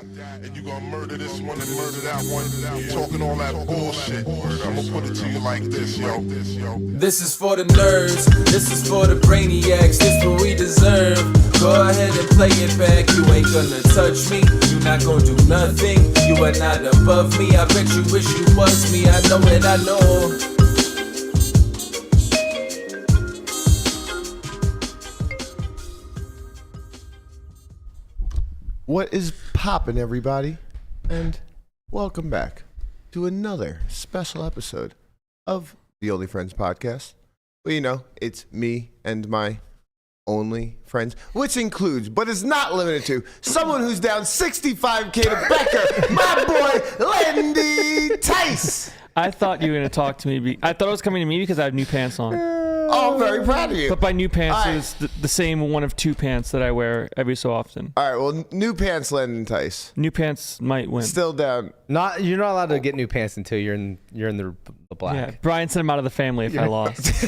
And you gonna murder this one and murder that one. Talking all that bullshit. I'm gonna put it to you like this, yo. This is for the nerds, this is for the brainiacs, this what we deserve. Go ahead and play it back, you ain't gonna touch me, you not gonna do nothing, you are not above me. I bet you wish you was me, I know it, I know. What is poppin', everybody? And welcome back to another special episode of the Only Friends podcast. Well, you know, it's me and my only friends, which includes, but is not limited to, someone who's down 65K to Becker, my boy, Landy Tice. I thought you were going to talk to me. I thought it was coming to me because I have new pants on. Oh, I'm very proud of you. But by new pants, it's the same one of two pants that I wear every so often. All right, well, new pants, Landon Tice. New pants might win. Still down. You're not allowed to get new pants until you're in the black. Yeah, Brian said I'm out of the family if I lost.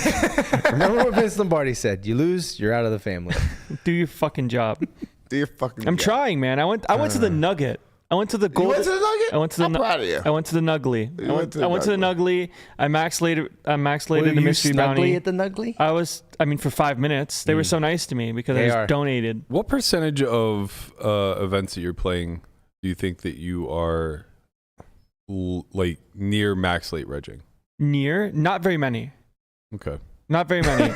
Remember what Vince Lombardi said? You lose, you're out of the family. Do your fucking job. Do your fucking I'm job. trying, man. I went to the Nugget. I went to the gold. You went to the Nugget? I went to the I'm proud of you. I went to the Nuggly. I went to the Nuggly. I max laid the mystery bounty. At the Nuggly? For 5 minutes. They were so nice to me because I just donated. What percentage of events that you're playing do you think that you are like near max late regging? Near? Not very many. Okay. Not very many.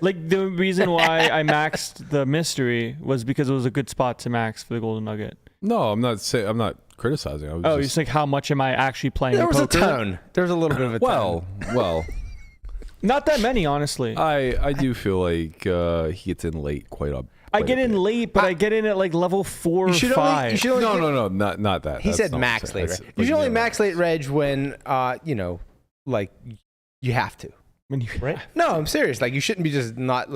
Like the reason why I maxed the mystery was because it was a good spot to max for the golden nugget. No, I'm not criticizing. I was you're just like, how much am I actually playing? There was poker? a tone. There was a little bit of a tone. Well. Not that many, honestly. I do feel like he gets in late quite a. I get in late, but I get in at like level 4 or 5. No, not that. He That's said not max what I'm late saying. reg. You should only max late reg when like you have to. Right? No, I'm serious. Like you shouldn't be just not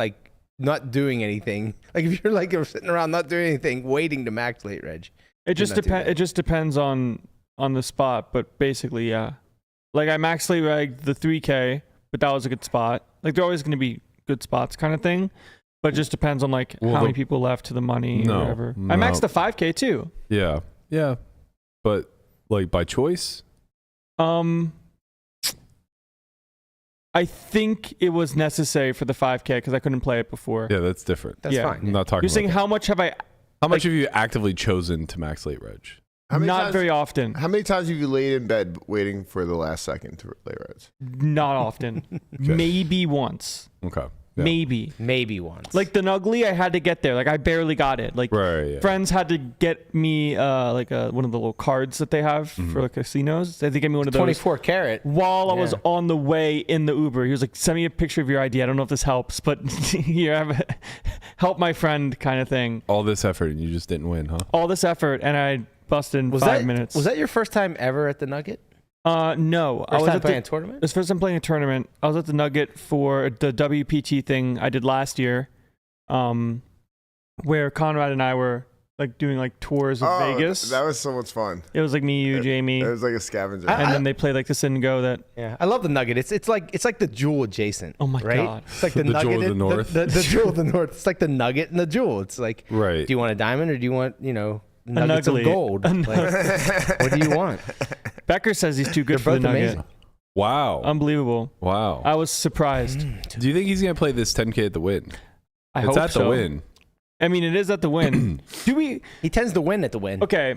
doing anything. Like if you're sitting around not doing anything, waiting to max late reg. It just depends. It just depends on the spot, but basically, yeah. Like I max late reg the 3K, but that was a good spot. Like they're always going to be good spots, kind of thing. But it just depends on how many people left to the money or whatever. I maxed the 5K too. Yeah, but like by choice. I think it was necessary for the 5K because I couldn't play it before. Yeah, that's different. That's fine. I'm not talking. You're saying how much have I? How much have you actively chosen to max late reg? Not very often. How many times have you laid in bed waiting for the last second to lay reds? Not often. Maybe once. Okay. Yeah. Maybe once. Like the Nuggly, I had to get there. Like I barely got it. Like friends had to get me one of the little cards that they have for like casinos. They had to get me one of those. 24 karat. While I was on the way in the Uber, he was like, "Send me a picture of your ID. I don't know if this helps, but here, help my friend," kind of thing. All this effort and you just didn't win, huh? All this effort and I busted in 5 minutes. Was that your first time ever at the Nugget? No. I was playing a tournament? It was first time playing a tournament. I was at the Nugget for the WPT thing I did last year, where Conrad and I were like doing like tours of Vegas. That was so much fun. It was like me, you, Jamie. It was like a scavenger. And then they played like the sit and go that. Yeah, I love the Nugget. It's like the Jewel adjacent. Oh my God. It's like the Nugget. Nugget. Jewel of the North. The Jewel of the North. It's like the Nugget and the Jewel. It's like, right. Do you want a diamond or do you want, nuggets of gold? Like, what do you want? Becker says he's too good for the Nugget. Amazing. Wow. Unbelievable. Wow. I was surprised. Do you think he's going to play this 10K at the Win? I hope so. It's at the Win. I mean, it is at the Win. He tends to win at the Win. Okay.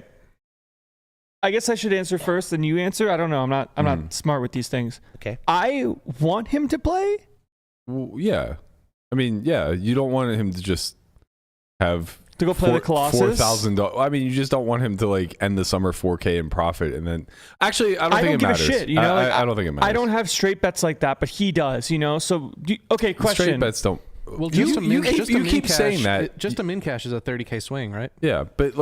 I guess I should answer first, then you answer. I don't know. I'm not smart with these things. Okay. I want him to play. Well, yeah. I mean, yeah. You don't want him to just have to go play the Colossus. $4,000. I mean, you just don't want him to like end the summer 4K in profit and then. Actually, I don't think it matters. I don't give a shit. I don't think it matters. I don't have straight bets like that, but he does. So okay, question. Straight bets don't. Well, you keep saying that. Just a min cash is a 30K swing, right? Yeah, but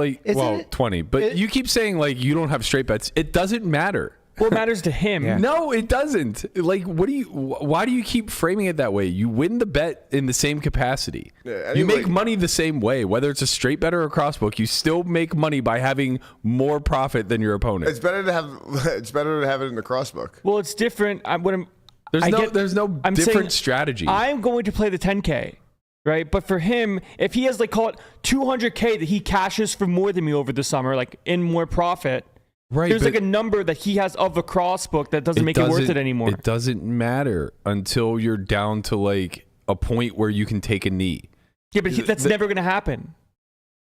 20. But you keep saying like you don't have straight bets. It doesn't matter. Well, it matters to him. Yeah. No, it doesn't. Like, why do you keep framing it that way? You win the bet in the same capacity. Yeah, you make money the same way, whether it's a straight bet or a crossbook. You still make money by having more profit than your opponent. It's better to have it in the crossbook. Well, it's different. There's no different strategy. I'm going to play the 10K right? But for him, if he has like call it 200K that he cashes for more than me over the summer, like in more profit, Right, there's like a number that he has of a crossbook that doesn't make it worth it anymore. It doesn't matter until you're down to like a point where you can take a knee. Yeah, but that's never going to happen.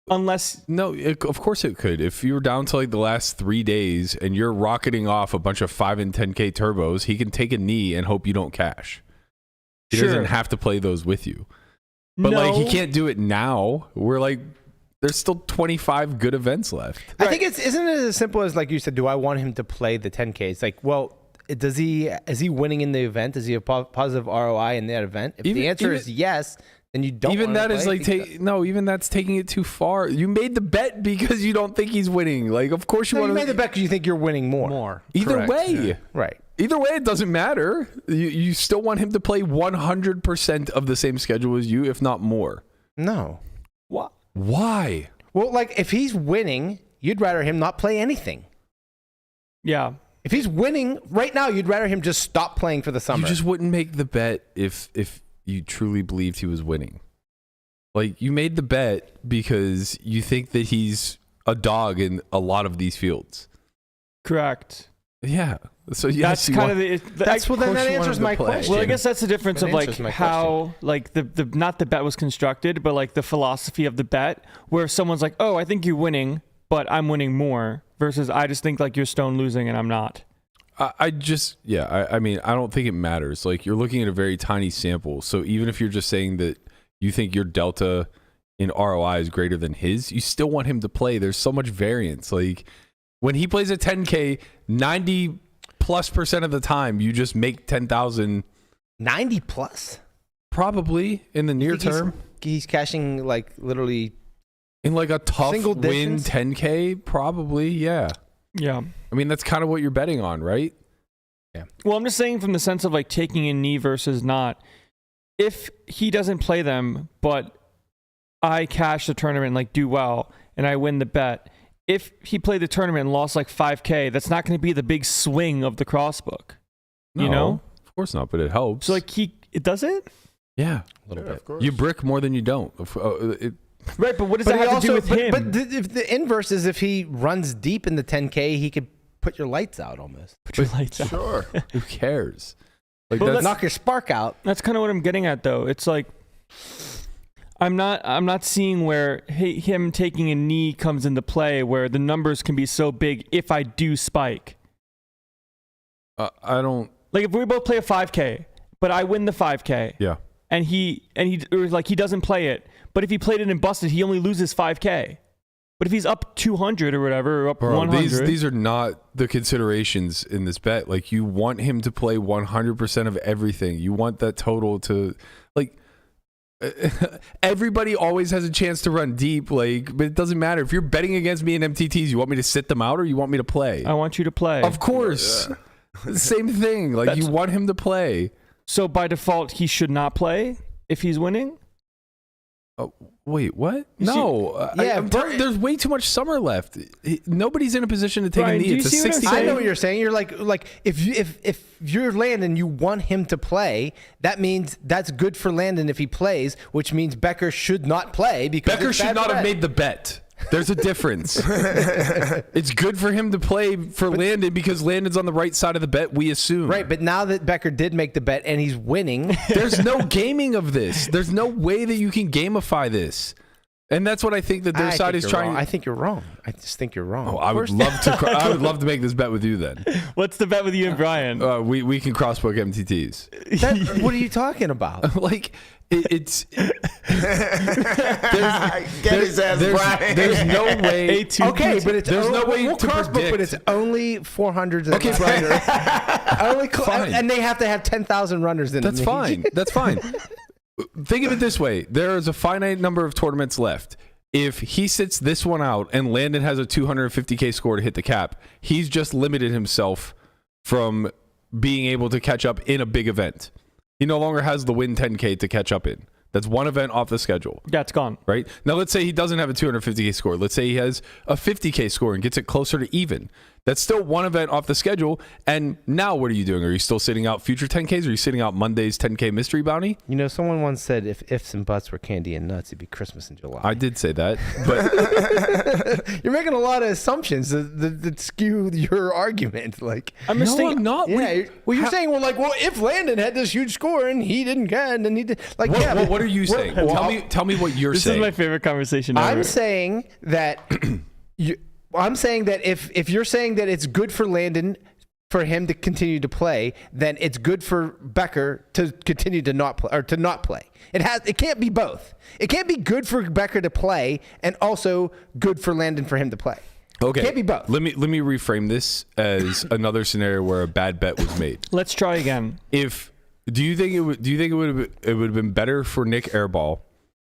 Unless... No, of course it could. If you're down to like the last 3 days and you're rocketing off a bunch of 5 and 10K turbos, he can take a knee and hope you don't cash. He doesn't have to play those with you. But like he can't do it now. We're like... There's still 25 good events left. I think isn't it as simple as like you said, do I want him to play the 10K? It's like, well, is he winning in the event? Is he a positive ROI in that event? If the answer is yes, then you don't even want that is like even that's taking it too far. You made the bet because you don't think he's winning. Like of course you made the bet because you think you're winning more. Either Correct. way. Yeah. Right. Either way, it doesn't matter. You still want him to play 100% of the same schedule as you, if not more. No. What? Why? Well, like if he's winning, you'd rather him not play anything. Yeah. If he's winning right now, you'd rather him just stop playing for the summer. You just wouldn't make the bet if you truly believed he was winning. Like you made the bet because you think that he's a dog in a lot of these fields. Correct. Yeah. So yes, that's kind of the... Then that answers my question. Well, I guess that's the difference of like how question. like the not the bet was constructed, but like the philosophy of the bet, where someone's like, oh, I think you're winning, but I'm winning more, versus I just think like you're stone losing and I'm not. I mean, I don't think it matters. Like you're looking at a very tiny sample. So even if you're just saying that you think your delta in ROI is greater than his, you still want him to play. There's so much variance. Like when he plays a 10K, 90+% of the time, you just make 10,000. 90 plus? Probably in the near term. He's cashing like literally in like a tough single win distance? 10K, probably, yeah. Yeah. I mean, that's kind of what you're betting on, right? Yeah. Well, I'm just saying from the sense of like taking a knee versus not. If he doesn't play them, but I cash the tournament and like do well and I win the bet, if he played the tournament and lost like 5K, that's not going to be the big swing of the crossbook. No, you know? Of course not, but it helps. So like it does it? Yeah. A little bit. Of course. You brick more than you don't. Right, but what does that have to do with him? But if the inverse is if he runs deep in the 10K, he could put your lights out almost. Put your lights out. Sure. Who cares? Like Well, that's, Knock your spark out. That's kind of what I'm getting at, though. It's like I'm not seeing where him taking a knee comes into play, where the numbers can be so big if I do spike. I don't. Like if we both play a 5K, but I win the 5K. Yeah. And he doesn't play it, but if he played it and busted, he only loses 5K. But if he's up 200 or whatever, or up 100, these are not the considerations in this bet. Like you want him to play 100% of everything. You want that total to like. Everybody always has a chance to run deep, like, but it doesn't matter if you're betting against me in MTTs. You want me to sit them out, or you want me to play? I want you to play. Of course, same thing. Like you want him to play. So by default, he should not play if he's winning? Wait, what? No. There's way too much summer left. Nobody's in a position to take Brian, a knee. do you It's a see what I'm 60. saying? I know what you're saying. You're like if you're Landon, you want him to play. That means that's good for Landon if he plays, which means Becker should not play because Becker it's should bad not for have bet. made the bet. There's a difference. It's good for him to play for Landon because Landon's on the right side of the bet, we assume. Right, but now that Becker did make the bet and he's winning, There's no gaming of this. There's no way that you can gamify this. And that's what I think that their side is trying. I think you're wrong. I just think you're wrong. Oh, I would love to. I would love to make this bet with you. Then What's the bet with you and Brian? we can crossbook MTTs. What are you talking about? Like it's. Get his ass, Brian. There's no way. Okay, but it's There's no way we'll to crossbook, predict. but it's only 400s. And Okay, runners. Fine. And they have to have 10,000 runners in. That's them. fine. That's fine. Think of it this way. There is a finite number of tournaments left. If he sits this one out and Landon has a 250K score to hit the cap, he's just limited himself from being able to catch up in a big event. He no longer has the win 10K to catch up in. That's one event off the schedule. Yeah, it's gone. Right? Now, let's say he doesn't have a 250K score. Let's say he has a 50K score and gets it closer to even. That's still one event off the schedule. And now what are you doing? Are you still sitting out future 10Ks? Are you sitting out Monday's 10K mystery bounty? You know, someone once said if ifs and buts were candy and nuts, it'd be Christmas in July. I did say that, but you're making a lot of assumptions that skew your argument. Like, I'm not. Yeah, you're saying, if Landon had this huge score and he didn't get, and then he did. Like, what are you saying? Tell me what you're saying. This is my favorite conversation ever. I'm saying that if you're saying that it's good for Landon for him to continue to play, then it's good for Becker to continue to not play or to not play. It can't be both. It can't be good for Becker to play and also good for Landon for him to play. Okay. It can't be both. Let me reframe this as another scenario where a bad bet was made. Let's try again. Do you think it would have been better for Nick Airball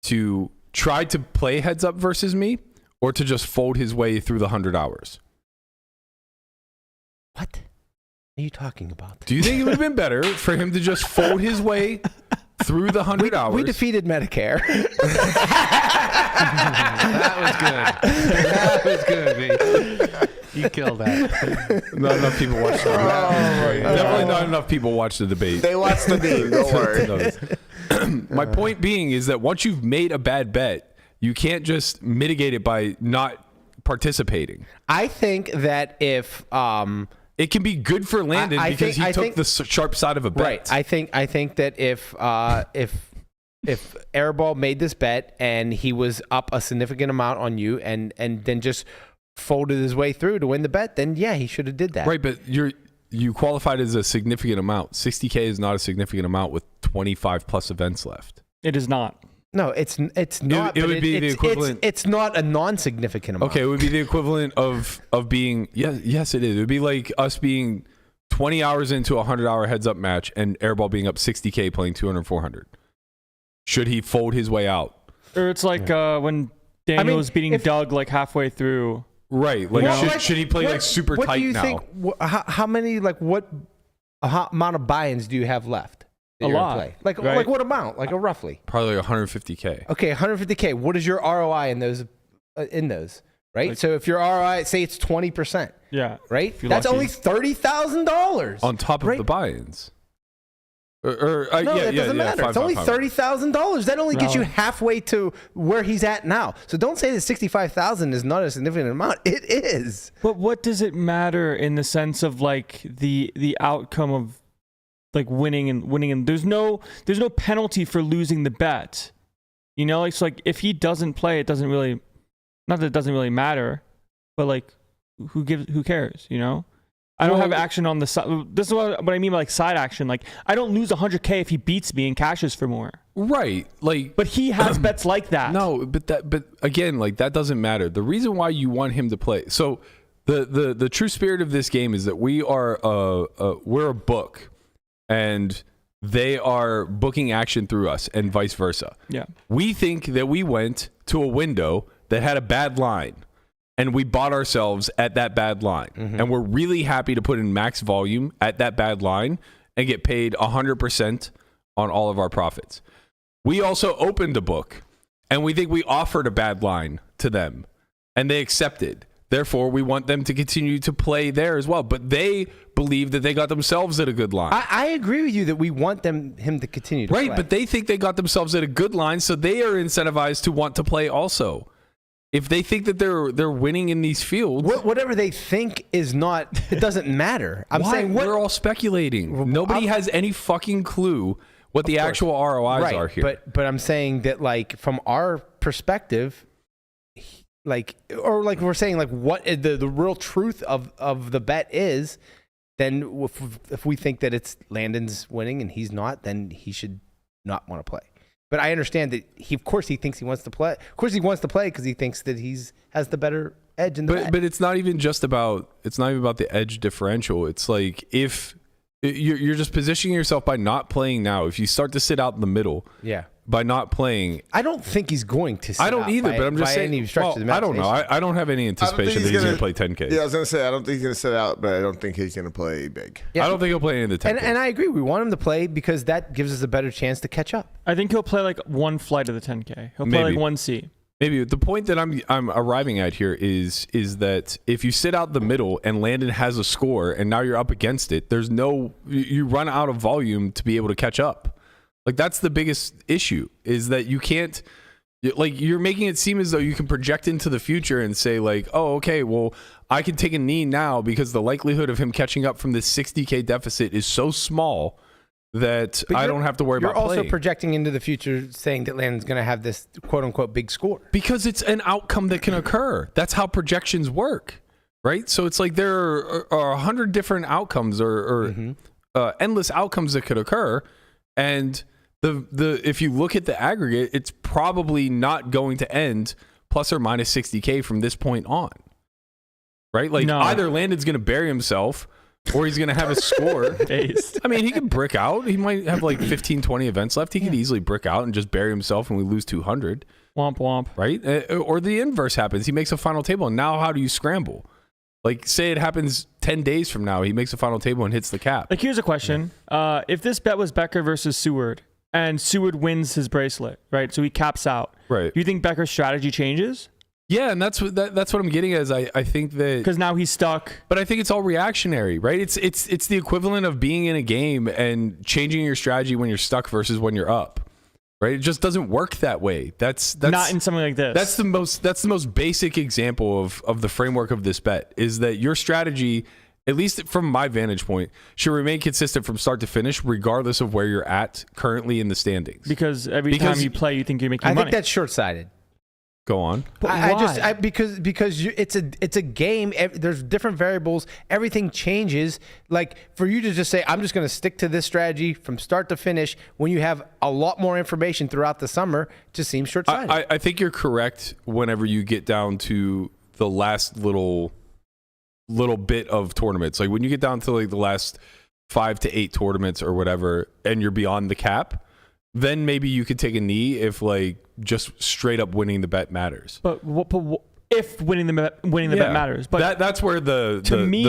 to try to play heads up versus me, or to just fold his way through the 100 hours? What are you talking about? Do you think it would have been better for him to just fold his way through the 100 hours? We defeated Medicare. That was good, man. You killed that. Not enough people watched the debate. Definitely not enough people watched the debate. They watched the meme, don't worry. My point being is that once you've made a bad bet, you can't just mitigate it by not participating. I think that if it can be good for Landon because he took the sharp side of a bet. Right. I think that if Airball made this bet and he was up a significant amount on you and then just folded his way through to win the bet, then yeah, he should have did that. Right, but you qualified as a significant amount. 60K is not a significant amount with 25 plus events left. It is not. No, it's not. It would be the equivalent. It's not a non-significant amount. Okay, it would be the equivalent of being yes, it is. It would be like us being 20 hours into a 100-hour heads-up match and Airball being up 60K playing 200, 400. Should he fold his way out? Or it's like when Daniel was beating Doug like halfway through. Right. Like, should he play like super what tight do you now? Think, how many what amount of buy-ins do you have left? A lot. Play? Like what amount? Like roughly? Probably 150K. Okay, 150K. What is your ROI in those? Right. Like, so if your ROI, say it's 20%. Yeah. Right. That's only $30,000 on top of the buy-ins. No, it doesn't matter. It's only $30,000. That only gets you halfway to where he's at now. So don't say that $65,000 is not a significant amount. It is. But what does it matter in the sense of like the outcome of like winning and there's no penalty for losing the bet. You know, it's like if he doesn't play, it doesn't really, not that it doesn't really matter, but like who cares, you know? I don't have action on the side. This is what I mean by like side action. Like I don't lose 100K if he beats me and cashes for more. Right. Like, but he has bets like that. No, but again, like that doesn't matter. The reason why you want him to play. So the true spirit of this game is that we're a book and they are booking action through us and vice versa. Yeah. We think that we went to a window that had a bad line. And we bought ourselves at that bad line. Mm-hmm. And we're really happy to put in max volume at that bad line and get paid 100% on all of our profits. We also opened a book and we think we offered a bad line to them and they accepted. Therefore, we want them to continue to play there as well. But they believe that they got themselves at a good line. I agree with you that we want him to continue to play. Right, but they think they got themselves at a good line, so they are incentivized to want to play also. If they think that they're winning in these fields, whatever they think is not, it doesn't matter. I'm saying we're all speculating. Nobody has any fucking clue what the actual ROIs are here. But I'm saying that like from our perspective, like we're saying like what the real truth of the bet is, then if we think that it's Landon's winning and he's not, then he should not want to play. But I understand that of course he thinks he wants to play. Of course he wants to play because he thinks that has the better edge in the bet. But it's not even about the edge differential. It's like if you're just positioning yourself by not playing now. If you start to sit out in the middle, by not playing, I don't think he's going to. Sit I don't out either. By, but I'm just saying. I don't know. I don't have any anticipation that he's going to play 10K. Yeah, I was going to say I don't think he's going to sit out, but I don't think he's going to play big. Yeah. I don't think he'll play any of the 10K. And I agree. We want him to play because that gives us a better chance to catch up. I think he'll play like one flight of the 10K. He'll play like 1C. Maybe the point that I'm arriving at here is that if you sit out the middle and Landon has a score and now you're up against it, you run out of volume to be able to catch up. Like that's the biggest issue, is that you can't, like, you're making it seem as though you can project into the future and say like, oh, okay, well, I can take a knee now because the likelihood of him catching up from this 60K deficit is so small that I don't have to worry about playing. You're also projecting into the future, saying that Landon's going to have this quote-unquote big score. Because it's an outcome that can occur. That's how projections work, right? So it's like there are 100 different outcomes or endless outcomes that could occur. And if you look at the aggregate, it's probably not going to end plus or minus 60K from this point on, right? Like either Landon's going to bury himself or he's going to have a score. I mean, he could brick out. He might have like 15, 20 events left. He could easily brick out and just bury himself and we lose 200. Womp womp. Right? Or the inverse happens. He makes a final table. And now how do you scramble? Like, say it happens 10 days from now. He makes a final table and hits the cap. Like, here's a question. If this bet was Becker versus Seward and Seward wins his bracelet, right? So he caps out. Right. Do you think Becker's strategy changes? Yeah, and that's what I'm getting at. Is I think that because now he's stuck. But I think it's all reactionary, right? It's the equivalent of being in a game and changing your strategy when you're stuck versus when you're up, right? It just doesn't work that way. That's not in something like this. That's the most basic example of the framework of this bet, is that your strategy, at least from my vantage point, should remain consistent from start to finish, regardless of where you're at currently in the standings. Because every time you play, you think you're making money. I think that's short-sighted. Go on. Because it's a game. There's different variables. Everything changes. Like, for you to just say, I'm just going to stick to this strategy from start to finish, when you have a lot more information throughout the summer, just seems short-sighted. I think you're correct whenever you get down to the last little bit of tournaments. Like when you get down to like the last 5 to 8 tournaments or whatever, and you're beyond the cap, then maybe you could take a knee if like just straight up winning the bet matters. But if winning the bet matters, but that's where the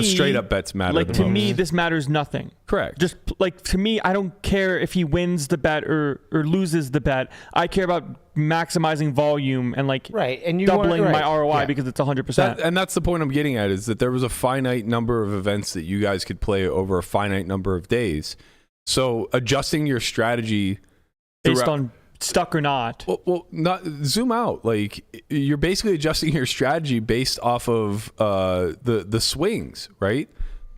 straight up bets matter. Like to me, this matters nothing. Correct. Just like to me, I don't care if he wins the bet or loses the bet. I care about maximizing volume and like doubling my ROI because it's 100%. And that's the point I'm getting at, is that there was a finite number of events that you guys could play over a finite number of days. So adjusting your strategy based on stuck or not. Well, not zoom out. Like you're basically adjusting your strategy based off of the swings, right?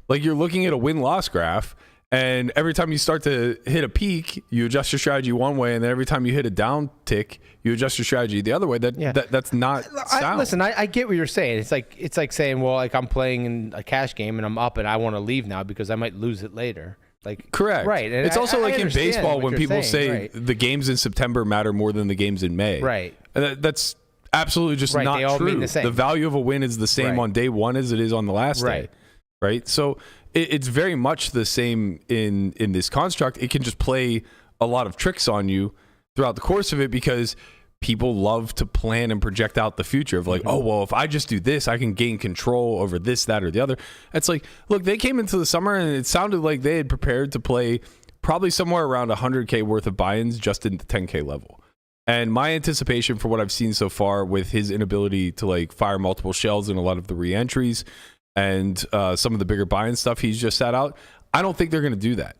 Like you're looking at a win-loss graph, and every time you start to hit a peak, you adjust your strategy one way, and then every time you hit a down tick, you adjust your strategy the other way. That's not sound. Listen, I get what you're saying. It's like saying, well, like I'm playing in a cash game and I'm up and I want to leave now because I might lose it later. Like, correct. Right. And it's also like in baseball when people say saying, the games in September matter more than the games in May. Right. And that's absolutely just not they all true. mean the same. The value of a win is the same on day one as it is on the last day. Right. So it's very much the same in this construct. It can just play a lot of tricks on you throughout the course of it, because people love to plan and project out the future of like, oh, well, if I just do this, I can gain control over this, that, or the other. It's like, look, they came into the summer and it sounded like they had prepared to play probably somewhere around 100K worth of buy-ins just in the 10K level. And my anticipation for what I've seen so far with his inability to like fire multiple shells in a lot of the re-entries and some of the bigger buy-in stuff he's just sat out, I don't think they're going to do that.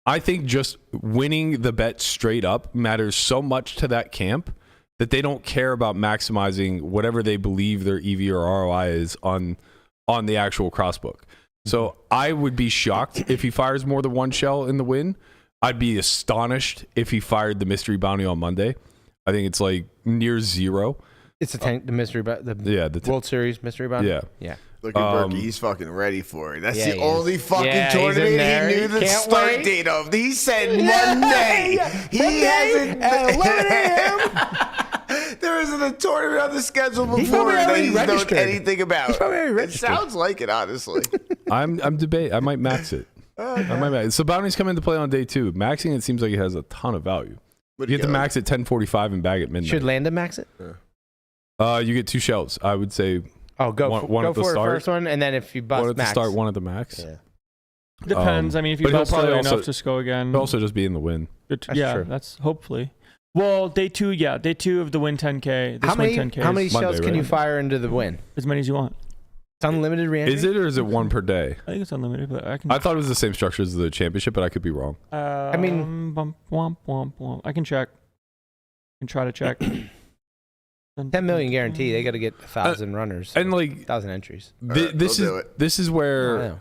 I think just winning the bet straight up matters so much to that camp that they don't care about maximizing whatever they believe their EV or ROI is on the actual crossbook. So I would be shocked if he fires more than one shell in the win. I'd be astonished if he fired the mystery bounty on Monday. I think it's like near zero. It's the mystery bounty, the World Series mystery bounty? Yeah. Look at Berkey. He's fucking ready for it. That's the he only is. fucking tournament he knew the start date of. He said Monday. He hasn't. At 11 a.m. There isn't a tournament on the schedule before probably that already he's known registered. anything about. He's probably already It registered. sounds like it, honestly. I'm debating. I might max it. I might max it. So bounties come into play on day 2. Maxing it seems like it has a ton of value. You get to max at 10:45 and bag at midnight. Should Landon max it? You get 2 shells. I would say. Oh, go one at the for start. The first one, and then if you bust one at max. the start, one at the max. Yeah. Depends. I mean, if you but he'll bust probably early also- enough, just go again. It'll also just be in the win. That's yeah, true. that's hopefully. Well, day 2, yeah. Day 2 of the win 10K. This How many, win 10K how many Monday, shells can right? you fire into the win? as many as you want. It's unlimited reentry? Is it, or is it one per day? I think it's unlimited, but I can. I thought it was the same structure as the championship, but I could be wrong. I mean- I can check. I can try to check. 10 million guarantee. They got to get 1,000 runners. And like 1,000 entries. this is where I know.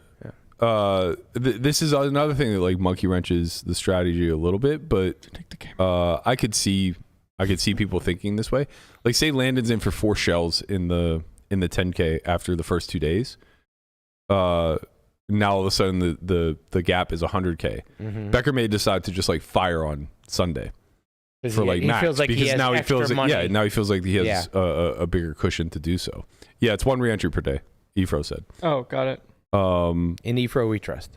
Yeah. this is another thing that like monkey wrenches the strategy a little bit, but Take the camera. I could see people thinking this way. Like say Landon's in for 4 shells in the 10K after the first 2 days. Now all of a sudden the gap is 100K. Mm-hmm. Becker may decide to just like fire on Sunday for like max, feels like because he has now he extra feels money. now he feels like he has a bigger cushion to do so. Yeah, it's 1 reentry per day. Efro said. Oh, got it. In EFRO we trust.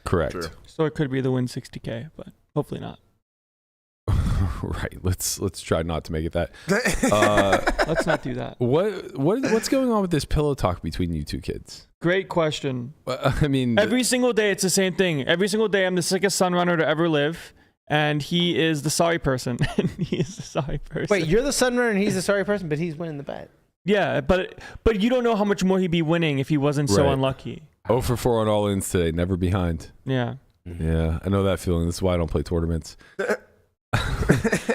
Correct. True. So it could be the win 60K, but hopefully not. Right. Let's try not to make it that. Let's not do that. What's going on with this pillow talk between you two kids? Great question. I mean, Every single day, it's the same thing. Every single day, I'm the sickest sunrunner to ever live, and he is the sorry person. And he is the sorry person. Wait, you're the sunrunner and he's the sorry person, but he's winning the bet. Yeah, but you don't know how much more he'd be winning if he wasn't so Right. unlucky. 0 for 4 on all ins today, never behind. Yeah, Yeah, I know that feeling. This is why I don't play tournaments.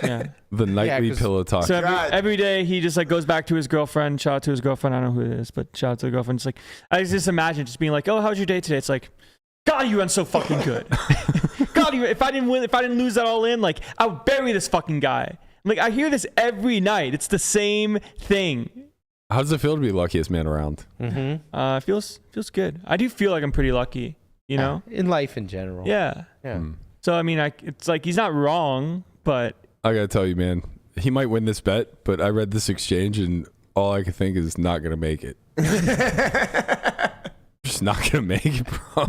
yeah. The nightly 'cause- pillow talk. So God. every day he just like goes back to his girlfriend. Shout out to his girlfriend. I don't know who it is, but shout out to the girlfriend. It's like I just imagine just being like, "Oh, how's your day today?" It's like, God, you run so fucking good. God, if I didn't lose that all in, like I would bury this fucking guy. Like I hear this every night. It's the same thing. How does it feel to be luckiest man around? Mm-hmm. Feels good. I do feel like I'm pretty lucky. You know? In life in general. Yeah. Yeah. So I mean, it's like he's not wrong, but I gotta tell you, man, he might win this bet, but I read this exchange and all I can think is not gonna make it. Just not gonna make it, bro.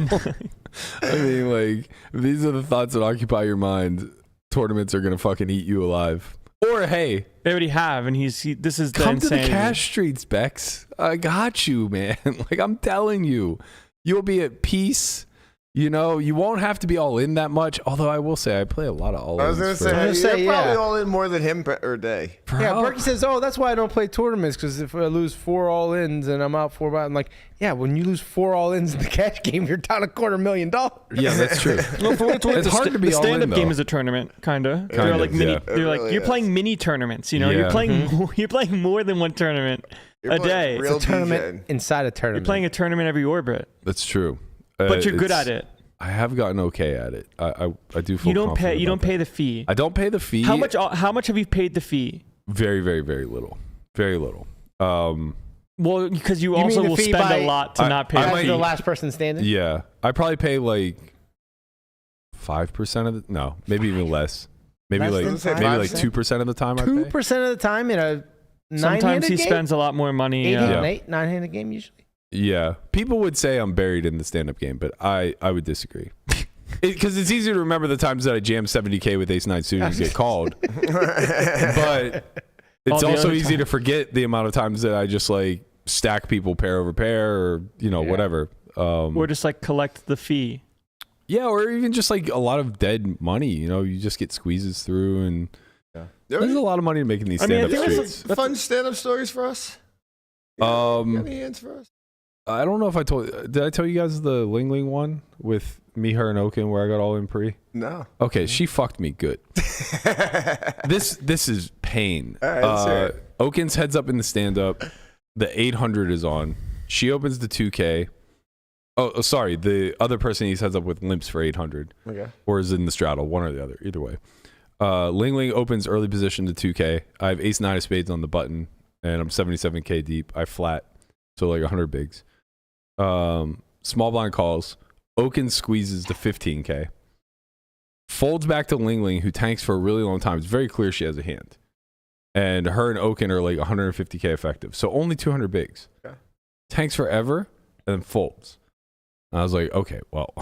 I mean, like, these are the thoughts that occupy your mind. Tournaments are gonna fucking eat you alive. Or hey, they already have, and this is the come to the insanity. cash streets, Bex. I got you, man. Like I'm telling you, you'll be at peace. You know, you won't have to be all in that much. Although I will say, I play a lot of all in. I was gonna say, you're probably all in more than him per day. Yeah, Berkey says, "Oh, that's why I don't play tournaments, because if I lose 4 all-ins and I'm out 4 buys," I'm like, "Yeah, when you lose 4 all-ins in the cash game, you're down $250,000." Yeah, that's true. Well, for what it's worth, It's hard to be the all in, stand-up game though. is a tournament, kinda. Kind They're of, like mini. yeah. They're like really you're is. playing mini tournaments. You know, Yeah. you're playing more than one tournament You're a playing day. real It's a tournament DJing. inside a tournament. You're playing a tournament every orbit, That's true. but you're good It's- at it. I have gotten okay at it. I do feel You don't pay. confident You don't about pay that. the fee. I don't pay the fee. How much have you paid the fee? Very, very, very little. Very little. Well, because you mean also the will fee spend by- a lot to I- not pay. I the As might- the last person standing. Yeah, I probably pay like 5% of the. No, maybe even less. Maybe Less like than 5%? maybe like 2% of the time. I pay. 2% of the time in a Sometimes nine-handed he game? spends a lot more money. 8-handed, 9-handed game usually. Yeah, people would say I'm buried in the stand-up game, but I would disagree. Because it's easier to remember the times that I jammed 70K with Ace 9 suited and get called. But All it's the also other easy to forget the amount of times that I just like stack people pair over pair or, whatever. Or just like collect the fee. Yeah, or even just like a lot of dead money. You just get squeezes through and there's a lot of money to make in these I mean, I stand-up think streets. Some fun stand-up stories for us. You got any hands for us? I don't know if did I tell you guys the Ling Ling one with me, her, and Oaken where I got all in pre? No. Okay, she fucked me good. This is pain. All right, let's hear it. Oaken's heads up in the stand-up. The 800 is on. She opens the 2K. Oh, sorry. The other person he heads up with limps for 800. Okay. Or is in the straddle, one or the other. Either way. Ling Ling opens early position to 2K. I have ace 9 of spades on the button, and I'm 77K deep. I flat, so like 100 bigs. Small blind calls. Oaken squeezes to 15K. Folds back to Ling Ling, who tanks for a really long time. It's very clear she has a hand. And her and Oaken are like 150K effective. So only 200 bigs. Okay. Tanks forever and then folds. And I was like, okay, well,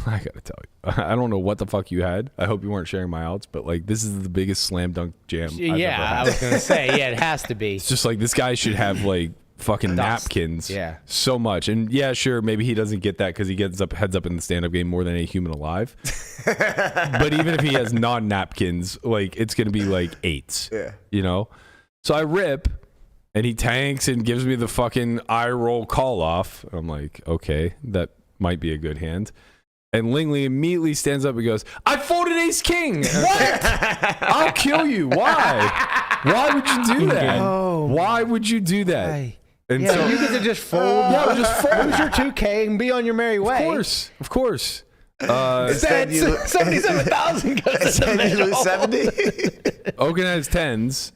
I gotta tell you. I don't know what the fuck you had. I hope you weren't sharing my outs, but like this is the biggest slam dunk jam I've ever had. I was going to say, yeah, it has to be. It's just like this guy should have like fucking napkins so much. And yeah, sure, maybe he doesn't get that because he heads up in the stand-up game more than any human alive. But even if he has non-napkins, like, it's going to be like 8s, you know? So I rip, and he tanks and gives me the fucking eye roll call off. I'm like, okay, that might be a good hand. And Lingley immediately stands up and goes, I folded ace king. What? I'll kill you. Why? Why would you do that? Oh, why would you do that? Why? And so you get to just fold. Just fold. Lose your 2K and be on your merry way. Of course. Instead, 77,000 goes to the You lose 70. Oaken has 10s.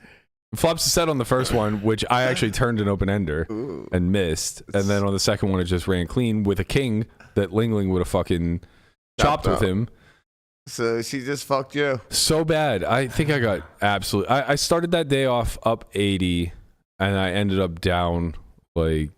Flops a set on the first one, which I actually turned an open ender and missed. And then on the second one, it just ran clean with a king that Lingling would have fucking chopped with him. So she just fucked you. So bad. I think I got absolutely. I started that day off up 80, and I ended up down like,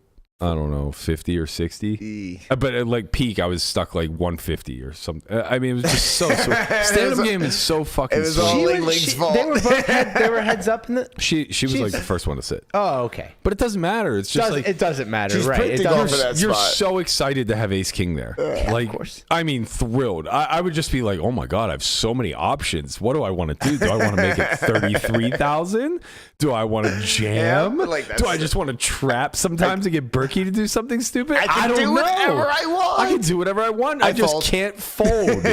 I don't know, 50 or 60. But at like peak, I was stuck like 150 or something. I mean, it was just so stand-up game is so fucking. It was all Lingling's fault. They were both they were heads up in the. She was like the first one to sit. Oh, okay. But it doesn't matter. It's just like it doesn't matter, she's right? printing off of that you're spot. so excited to have ace king there. Like, of course. I mean, thrilled. I would just be like, oh my god, I have so many options. What do I want to do? Do I want to make it 33,000? Do I want to jam? Yeah, like do I just want to trap sometimes to get Berkey to do something stupid? I don't know. Whatever I want. I can do whatever I want. I just fold. can't fold.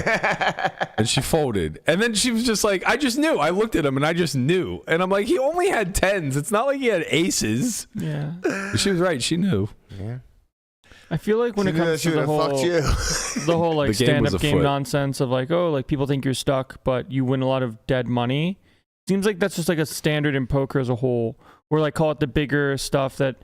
And she folded. And then she was just like, I just knew. I looked at him and I just knew. And I'm like, he only had 10s. It's not like he had aces. Yeah. But she was right. She knew. Yeah. I feel like when it comes to the whole like The game was stand-up game afoot. nonsense of like, oh, like people think you're stuck, but you win a lot of dead money. Seems like that's just like a standard in poker as a whole. Or like call it the bigger stuff that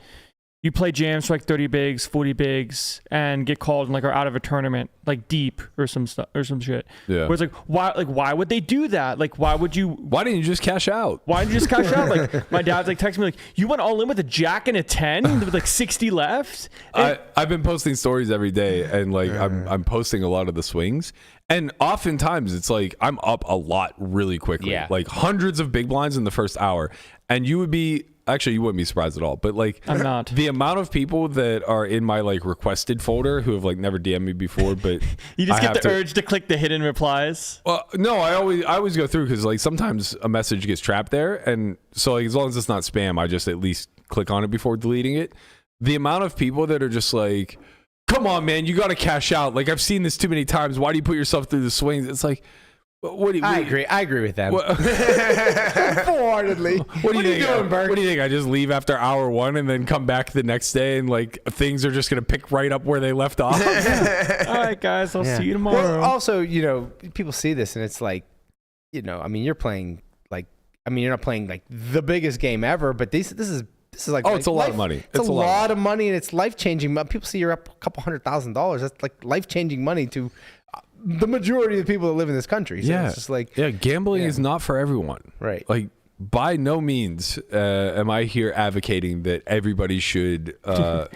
you play jams for like 30 bigs, 40 bigs, and get called and like are out of a tournament, like deep or some stuff or some shit. Yeah. Where it's like, why would they do that? Like, why Why didn't you just cash out? Why did you just cash out? Like, my dad's like texting me like, you went all in with a jack and a 10 with like 60 left. And I've been posting stories every day, and like I'm posting a lot of the swings, and oftentimes it's like I'm up a lot really quickly, like hundreds of big blinds in the first hour, and you wouldn't be surprised at all. But like, I'm not. The amount of people that are in my like requested folder who have like never DM'd me before, but you just get the urge to click the hidden replies. Well, no, I always go through because like sometimes a message gets trapped there, and so like as long as it's not spam, I just at least click on it before deleting it. The amount of people that are just like, come on, man, you got to cash out. Like, I've seen this too many times. Why do you put yourself through the swings? It's like, I agree with them. Full-heartedly. What are you doing, Berk? What do you think? I just leave after hour 1 and then come back the next day and like things are just gonna pick right up where they left off? All right, guys, I'll see you tomorrow. Well, also, you know, people see this and it's like, you know, I mean, you're playing like, I mean, you're not playing like the biggest game ever, but this is like, it's a lot of money. It's a lot of money, and it's life changing. People see you're up a couple $100,000. That's like life changing money to the majority of the people that live in this country. So it's just like, gambling is not for everyone. Right. Like, by no means am I here advocating that everybody should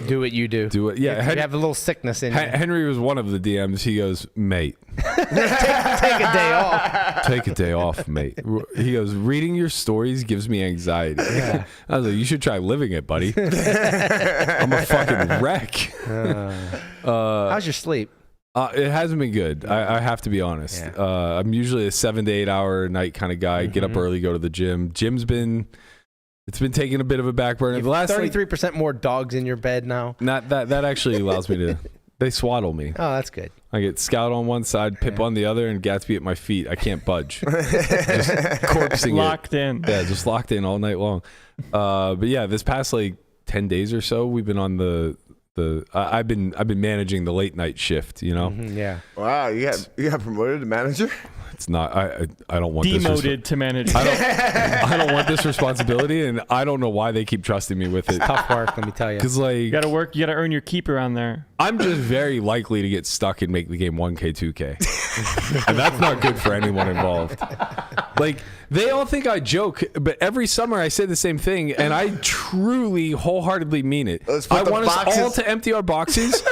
do what you do. Do it. Yeah. You have a little sickness in you. Henry was one of the DMs. He goes, mate. take a day off. Take a day off, mate. He goes, reading your stories gives me anxiety. Yeah. I was like, you should try living it, buddy. I'm a fucking wreck. How's your sleep? It hasn't been good. I have to be honest. Yeah. I'm usually a 7 to 8 hour night kind of guy. Get up early, go to the gym. It's been taking a bit of a back burner. The last 33% more dogs in your bed now. Not that actually allows me to. They swaddle me. Oh, that's good. I get Scout on one side, Pip on the other, and Gatsby at my feet. I can't budge. Just corpsing locked in. Yeah, just locked in all night long. But yeah, this past like 10 days or so, we've been on I've been managing the late night shift, you know? Yeah. Wow, you got promoted to manager? It's not. I don't want demoted to manager. I don't want this responsibility, and I don't know why they keep trusting me with it. Tough work, let me tell you. Because like you got to work, you got to earn your keep around there. I'm just very likely to get stuck and make the game 1K, 2K, and that's not good for anyone involved. Like they all think I joke, but every summer I say the same thing, and I truly, wholeheartedly mean it. I want us all to empty our boxes,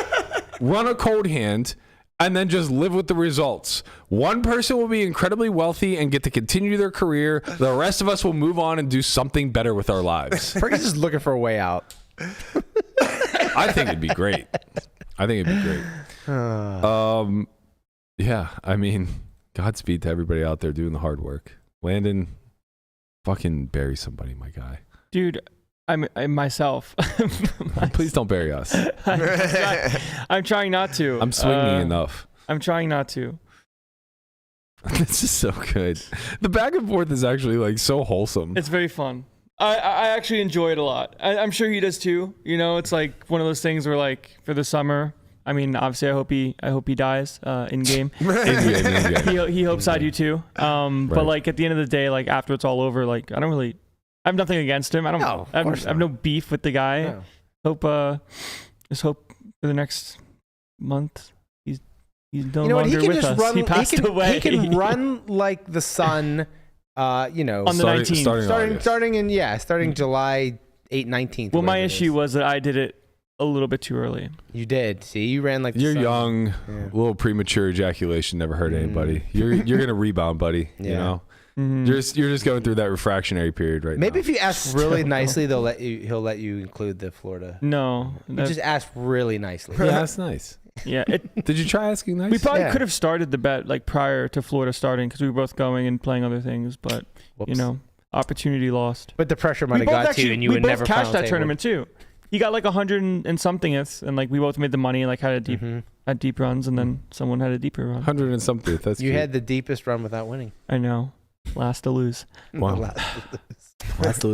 run a cold hand, and then just live with the results. One person will be incredibly wealthy and get to continue their career. The rest of us will move on and do something better with our lives. Berkey's just looking for a way out. I think it'd be great. Yeah, I mean, Godspeed to everybody out there doing the hard work. Landon, fucking bury somebody, my guy. Dude, I'm myself. Please don't bury us. I'm trying not to. I'm swinging enough. I'm trying not to. This is so good. The back and forth is actually like so wholesome. It's very fun. I actually enjoy it a lot. I'm sure he does too. You know, it's like one of those things where like for the summer, I mean, obviously I hope he dies in game. He hopes I do too. But like at the end of the day, like after it's all over, like I have nothing against him. I have no beef with the guy. No. Just hope for the next month he's no You know what? He longer can with just us. run. He passed away. He can run like the sun. You know, on the 19th. starting July 8th, 19th. Well, my issue was that I did it a little bit too early. You did. See, you ran like the You're sun. young. A little premature ejaculation never hurt anybody. You're gonna rebound, buddy. You know. Mm-hmm. You're just going through that refractionary period right now. Maybe if you ask really nicely, he'll let you include the Florida. No, You just ask really nicely. Yeah, that's nice. yeah. Did you try asking nice? We probably could have started the bet like prior to Florida starting because we were both going and playing other things, but you know, opportunity lost. But the pressure might have got to you, and you would never cashed that table. tournament too. He got like 100 and somethingth, and like we both made the money and like had deep runs, and then someone had a deeper run. 100 and something. That's You cute. had the deepest run without winning. I know, last to lose. Wow.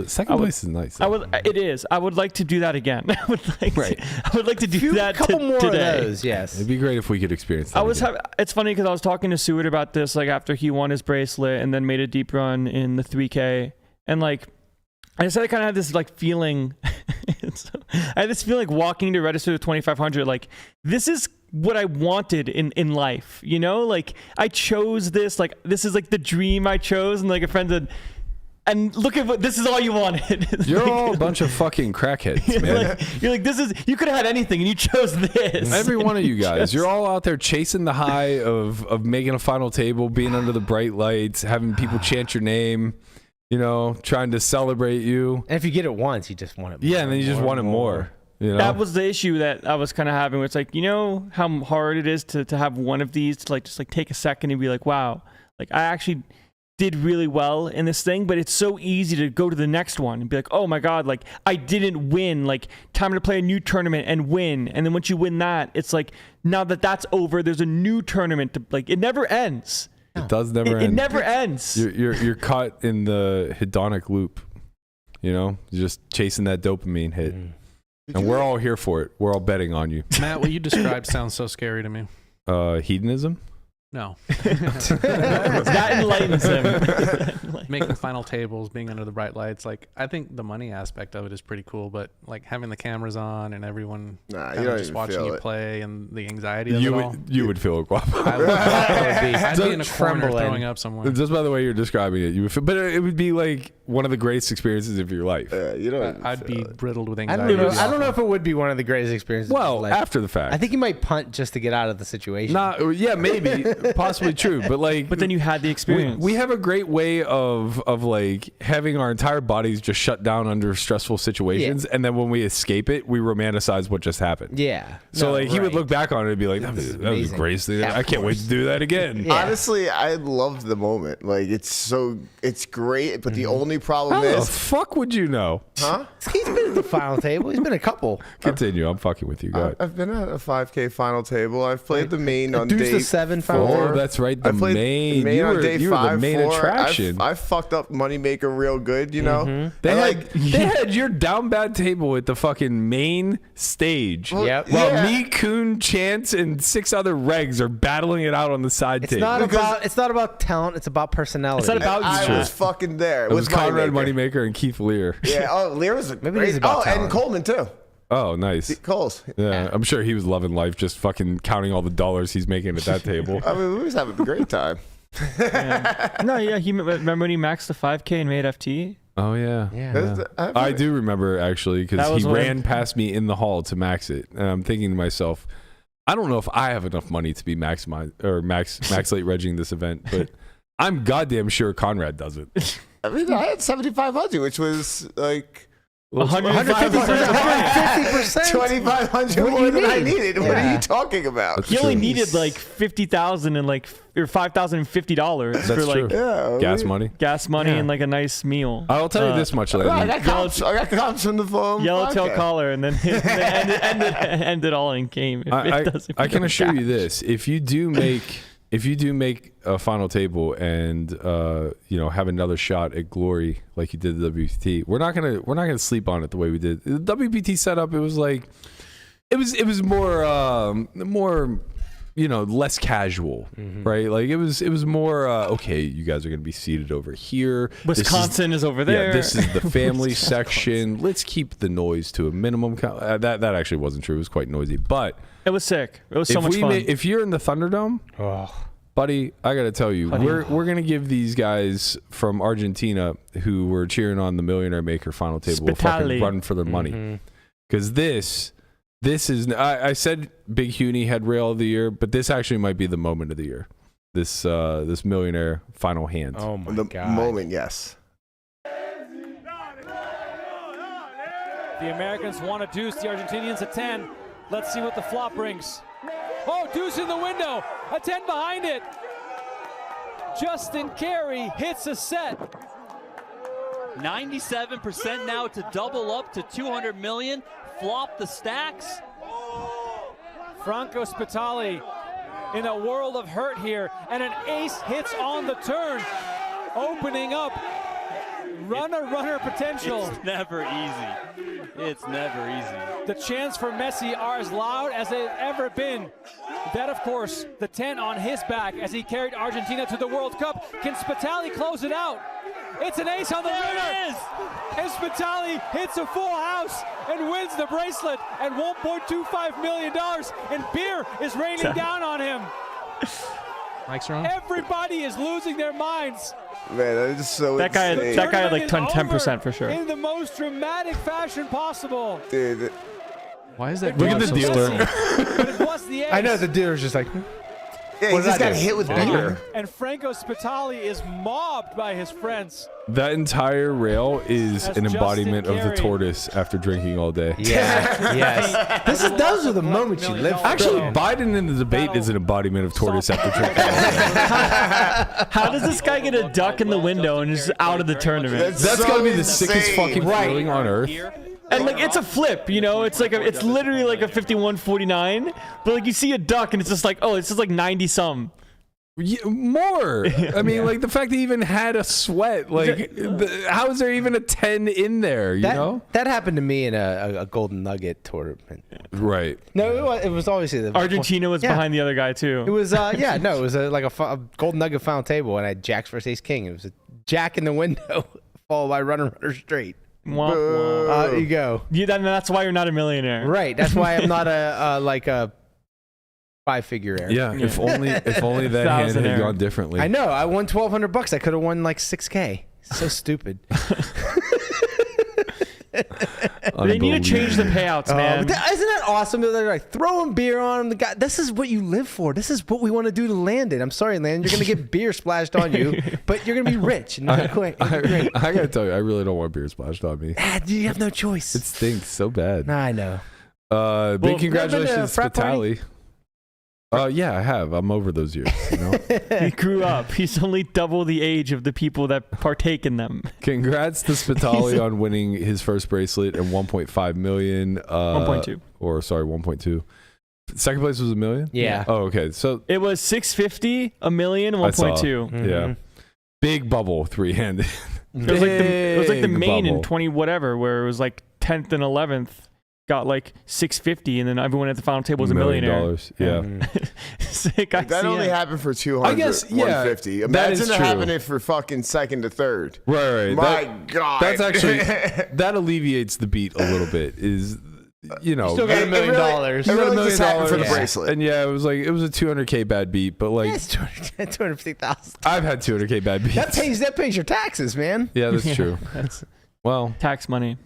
Second place is nice. It is. I would like to do that again. I would like to do that couple more today. of those, yes. It'd be great if we could experience that. It's funny because I was talking to Seward about this like after he won his bracelet and then made a deep run in the 3K, and like I kind of had this like feeling. I had this feeling like walking to register the 2500. Like this is what I wanted in life, you know? Like I chose this. Like this is like the dream I chose, and like a friend said. And look at what this is all you wanted. You're all a bunch of fucking crackheads, man. You're like, you could have had anything and you chose this. Every one of you guys, you're all out there chasing the high of making a final table, being under the bright lights, having people chant your name, you know, trying to celebrate you. And if you get it once, you just want it more. Yeah, and then you just want it more. You know? That was the issue that I was kind of having. Where it's like, you know how hard it is to have one of these to like just like take a second and be like, wow, like I actually did really well in this thing, but it's so easy to go to the next one and be like, oh my God, like I didn't win, like time to play a new tournament and win. And then once you win that, it's like, now that that's over, there's a new tournament to like, it never ends. It does never end. It never ends. You're caught in the hedonic loop, you know, you're just chasing that dopamine hit. And we're all here for it. We're all betting on you. Matt, what you described sounds so scary to me. Hedonism? No. That enlightens him. Making final tables, being under the bright lights. Like, I think the money aspect of it is pretty cool, but like having the cameras on and everyone just watching you play and the anxiety of it all. You would feel it, Guapo. I'd be in a corner throwing up somewhere. Just by the way you're describing it, you would feel, but it would be like one of the greatest experiences of your life. I'd be riddled with anxiety. I don't know if it would be one of the greatest experiences. Well, after the fact. I think you might punt just to get out of the situation. Yeah, maybe. Possibly true, but then you had the experience. We have a great way of like having our entire bodies just shut down under stressful situations, and then when we escape it, we romanticize what just happened. Yeah. So he would look back on it and be like, that was the greatest thing. I can't wait to do that again. Yeah. Honestly, I loved the moment. Like it's great, but the only problem How the fuck would you know? Huh? He's been at the final table. He's been a couple. Continue. I'm fucking with you. Go ahead. I've been at a 5K final table. I've played the main on day 7 final. Oh, that's right. The main. You were the main attraction. I fucked up Moneymaker real good, you know? They had your down bad table at the fucking main stage. Yep. While me, Kuhn, Chance, and 6 other regs are battling it out on the side table. It's not about talent. It's about personality. It's not about I was fucking there. It was Conrad Moneymaker and Keith Lear. Yeah. Oh, Lear was Maybe great. it is about talent. And Coleman too. Oh, nice. Coles. Yeah, I'm sure he was loving life, just fucking counting all the dollars he's making at that table. I mean, we was having a great time. He remember when he maxed the 5K and made FT? Oh yeah. I do remember actually because he ran past me in the hall to max it, and I'm thinking to myself, I don't know if I have enough money to be max late regging this event, but I'm goddamn sure Conrad does it. I mean, I had 7,500, which was like 150%. 2,500 more than I needed. What are you talking about? He only needed like 50,000 and like or $5,050 for like gas money and like a nice meal. I'll tell you this much, Landon. I got comps from the phone. Yellowtail collar, and then ended all in game. I can assure you this: if you do make a final table and have another shot at glory like you did the WPT, we're not gonna sleep on it the way we did the WPT setup. It was like it was more less casual, right? Like it was more okay, you guys are gonna be seated over here. Wisconsin is over there. Yeah, this is the family section. Let's keep the noise to a minimum. That actually wasn't true. It was quite noisy, but it was sick. It was so much fun. If you're in the Thunderdome, buddy, I gotta tell you, we're gonna give these guys from Argentina who were cheering on the Millionaire Maker final table a fucking run for their money, because this is. I said Big Huni had rail of the year, but this actually might be the moment of the year. This Millionaire final hand. Oh my god! The moment, yes. The Americans want to deuce the Argentinians at 10. Let's see what the flop brings. Oh, deuce in the window. A 10 behind it. Justin Carey hits a set. 97% now to double up to 200 million. Flop the stacks. Franco Spitali in a world of hurt here. And an ace hits on the turn. Opening up runner potential. It's never easy. It's never easy. The chants for Messi are as loud as they've ever been. That, of course, the 10 on his back as he carried Argentina to the World Cup. Can Spitali close it out? It's an ace on the winner. And Spitali hits a full house and wins the bracelet at $1.25 million. And beer is raining down on him. Mike's wrong. Everybody is losing their minds. Man, that is so that guy insane. That guy had like 10% for sure. In the most dramatic fashion possible. Dude. Why is that? Look at the dealer. But it was the ace. I know the dealer's just like. Yeah, he just got hit with beer. And Franco Spitali is mobbed by his friends. That entire rail is an embodiment of the tortoise after drinking all day. Yeah, yes. Those are the moments you live for. Actually, Biden in the debate is an embodiment of tortoise after drinking all day. How does this guy get a duck in the window and is out of the tournament? That's gotta be the sickest fucking feeling on earth. And like it's a flip, it's like it's literally like a 51-49, but like you see a duck and it's just like, oh, it's just like 90 some. Yeah, more. I mean, like the fact that he even had a sweat. Like, how is there even a 10 in there? You know, that happened to me in a Golden Nugget tournament. Right. No, it was obviously the Argentina was behind the other guy too. It was it was like a Golden Nugget final table, and I had Jacks versus Ace King. It was a Jack in the window followed by runner straight. You go. That's why you're not a millionaire. Right. That's why I'm not a 5-figure heir. Yeah. If only that hand had gone differently. I know. I won $1,200. I could have won like $6,000. So stupid. They need to change the payouts, man. Isn't that awesome? They're like throwing beer on them. This is what you live for. This is what we want to do to Landon. I'm sorry, Landon. You're going to get beer splashed on you, but you're going to be rich. And great. I got to tell you, I really don't want beer splashed on me. You have no choice. It stinks so bad. I know. Big congratulations, Spitali. Yeah, I have. I'm over those years. He grew up. He's only double the age of the people that partake in them. Congrats to Spitali on winning his first bracelet and 1.5 million. 1.2. Or sorry, 1.2. Second place was $1 million? Yeah. Oh, okay. So it was 650, $1 million, 1.2. Mm-hmm. Yeah. Big bubble, three-handed. It was like the main in 20 whatever, where it was like 10th and 11th. Got like 650, and then everyone at the final table was $1 millionaire. Yeah. That only happened for 200. I guess, 150. Imagine it happening for fucking second to third. Right. My God. That's actually that alleviates the beat a little bit. Is you still got $1 million. It really just happened for the bracelet. And yeah, it was a $200K bad beat, but like it's 250,000. I've had $200K bad beats. That pays your taxes, man. Yeah, that's true. Well, tax money.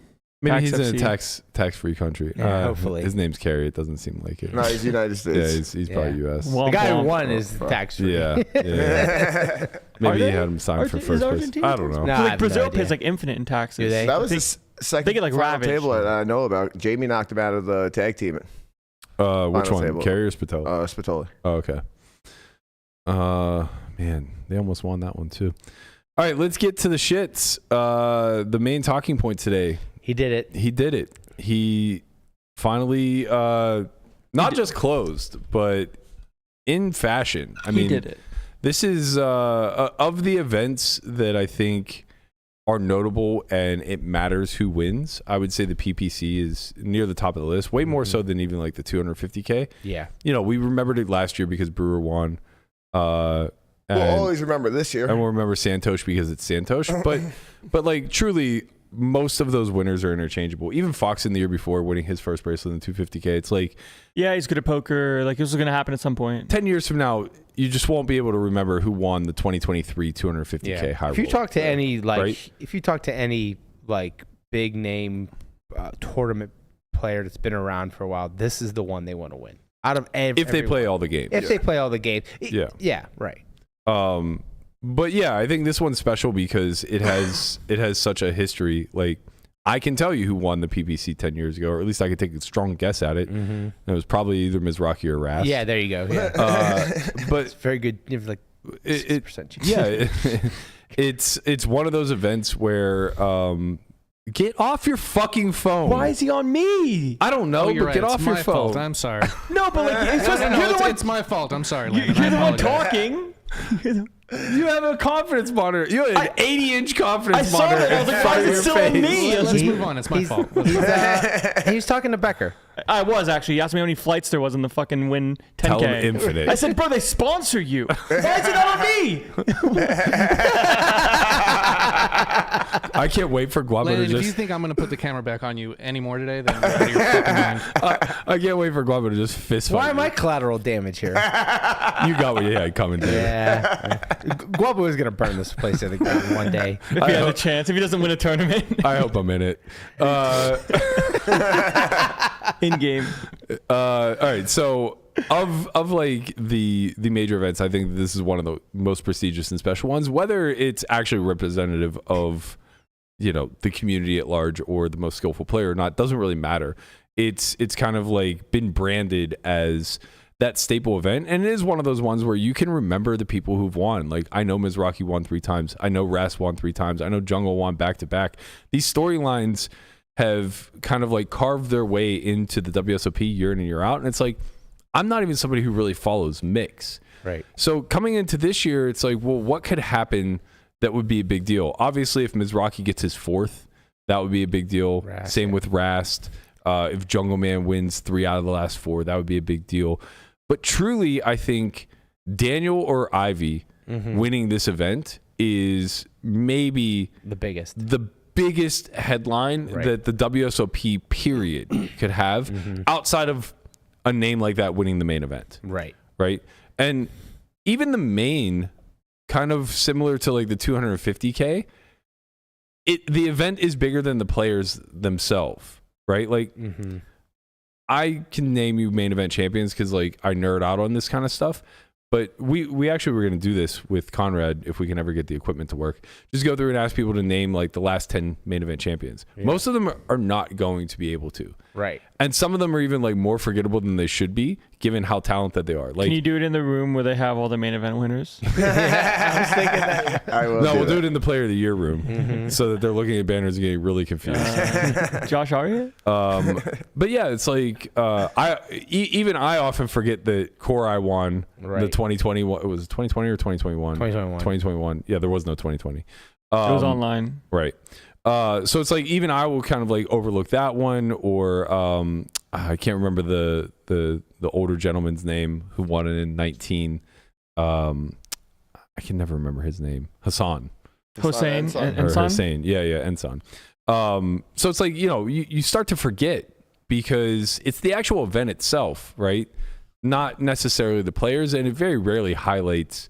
Maybe he's in a tax-free country. Yeah, hopefully. His name's Carey. It doesn't seem like it. No, he's United States. Yeah, he's probably U.S. The guy who won is tax-free. Yeah. Maybe he had him signed for first place. I don't know. Brazil pays like infinite in taxes. That was second they get like final ravaged. table that I know about. Jamie knocked him out of the tag team. Which one? Table. Carrier or Spatola? Spatola. Oh, okay. Man, they almost won that one too. All right, let's get to the shits. The main talking point today. He did it. He finally not just closed, but in fashion. I mean, he did it. This is of the events that I think are notable and it matters who wins. I would say the PPC is near the top of the list, way more so than even like the 250K. Yeah. You know, we remembered it last year because Brewer won. We'll always remember this year. And we'll remember Santosh because it's Santosh. But like truly, most of those winners are interchangeable. Even Fox in the year before winning his first bracelet in 250K. It's like, yeah, he's good at poker. Like this was going to happen at some point. 10 years from now, you just won't be able to remember who won the 2023 250K high roll. If you talk to any right? if you talk to any like big name tournament player that's been around for a while, this is the one they want to win. Out of if they play all the games. If they play all the games. Yeah, right. But yeah, I think this one's special because it has such a history. Like I can tell you who won the PPC 10 years ago, or at least I could take a strong guess at it. Mm-hmm. It was probably either Mizrachi or Rast. Yeah, there you go. Yeah. But it's very good. You have like 6% chance. Yeah, it's one of those events where get off your fucking phone. Why is he on me? I don't know, but right. get off your phone. Fault. I'm sorry. No, but like it's my fault. I'm sorry, Landon. You're the one talking. You have a confidence monitor. You have an 80-inch confidence monitor in I front of your still on face. me. Let's move on. It's my fault. He's talking to Becker. I was actually. He asked me how many flights there was in the fucking Win 10K. Tell him infinite. I said, bro, they sponsor you. Why is it not on me? I can't wait for Guapo Landon, to just... if you think I'm going to put the camera back on you anymore today, then you're out of your fucking mind. I can't wait for Guapo to just fist fight Why am you. I collateral damage here? You got what you had coming, dude. Yeah. Guapo is going to burn this place, I think, one day. If he has a chance. If he doesn't win a tournament. I hope I'm in it. In game. All right, so of like the major events, I think this is one of the most prestigious and special ones. Whether it's actually representative of, you know, the community at large or the most skillful player or not, doesn't really matter. It's kind of like been branded as that staple event, and it is one of those ones where you can remember the people who've won. Like I know Mizrachi won 3 times. I know Rast won 3 times. I know Jungle won back to back. These storylines have kind of like carved their way into the WSOP year in and year out. And it's like, I'm not even somebody who really follows mix. Right. So coming into this year, it's like, well, what could happen that would be a big deal? Obviously, if Mizrachi gets his 4th, that would be a big deal. Rast, Same with Rast. If Jungle Man wins 3 out of the last 4, that would be a big deal. But truly, I think Daniel or Ivy winning this event is maybe the biggest headline that the WSOP period could have outside of a name like that winning the main event. Right. And even the main, kind of similar to like the 250K, the event is bigger than the players themselves, right? Like I can name you main event champions because like I nerd out on this kind of stuff. But we actually were going to do this with Conrad if we can ever get the equipment to work. Just go through and ask people to name like the last 10 main event champions. Yeah. Most of them are not going to be able to. Right. And some of them are even like more forgettable than they should be, given how talented they are. Like, can you do it in the room where they have all the main event winners? Yeah, I was thinking that. We'll do it in the Player of the Year room so that they're looking at banners and getting really confused. Josh, are you? But yeah, it's like I often forget that Korai won the 2020. It was 2020 or 2021? 2021. Yeah, there was no 2020. It was online. Right. So it's like even I will kind of like overlook that one, or I can't remember the older gentleman's name who won it in 19. I can never remember his name. Hussein. Hussein. Hussein. Yeah, Ensan. So it's like, you know, you start to forget because it's the actual event itself, right? Not necessarily the players, and it very rarely highlights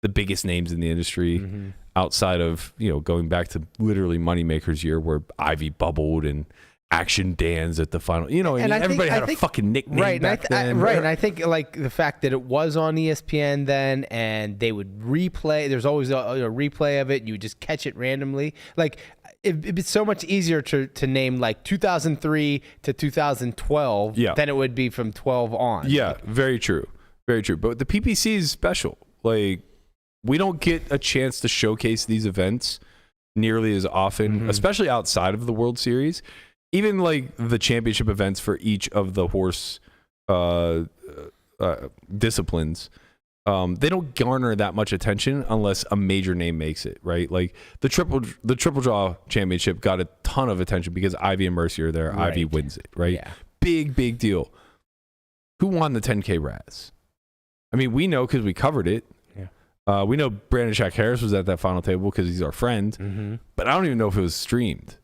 the biggest names in the industry. Outside of, you know, going back to literally Moneymaker's year where Ivy bubbled and Action Dan's at the final, you know, and everybody had a fucking nickname back then. And I think like the fact that it was on ESPN then and they would replay, there's always a replay of it. You would just catch it randomly. Like it'd be so much easier to name like 2003 to 2012 than it would be from 12 on. Yeah, very true. Very true. But the PPC is special. Like, we don't get a chance to showcase these events nearly as often, especially outside of the World Series. Even like the championship events for each of the horse disciplines, they don't garner that much attention unless a major name makes it, right? Like the triple draw championship got a ton of attention because Ivy and Mercy are there. Right. Ivy wins it, right? Yeah. Big deal. Who won the 10K Raz? I mean, we know because we covered it. Yeah. We know Brandon Shack Harris was at that final table because he's our friend. But I don't even know if it was streamed.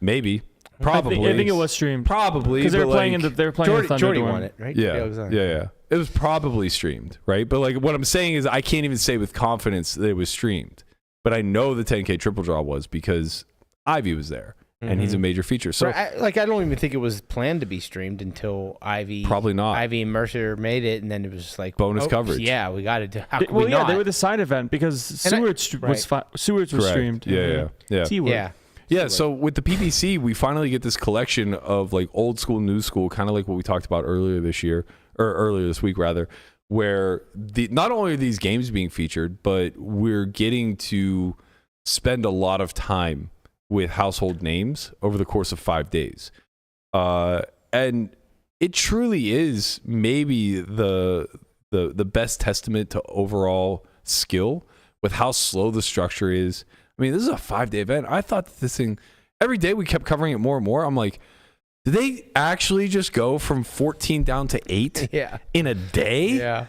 Maybe. Probably. I think it was streamed. Probably. Because they were playing in the Jordy won it, right? Yeah. It was probably streamed, right? But like what I'm saying is I can't even say with confidence that it was streamed. But I know the 10K triple draw was because Ivy was there. And he's a major feature. So I don't even think it was planned to be streamed until Ivy. Probably not. Ivy and Mercer made it, and then it was just like bonus coverage. Yeah, we got to do. How could we yeah, not? they were the side event because Seward's was streamed. Yeah. So with the PPC, we finally get this collection of like old school, new school, kind of like what we talked about earlier this week, where not only are these games being featured, but we're getting to spend a lot of time with household names over the course of 5 days. And it truly is maybe the best testament to overall skill with how slow the structure is. I mean, this is a 5-day event. I thought that this thing, every day we kept covering it more and more. I'm like, did they actually just go from 14 down to 8 in a day? Yeah.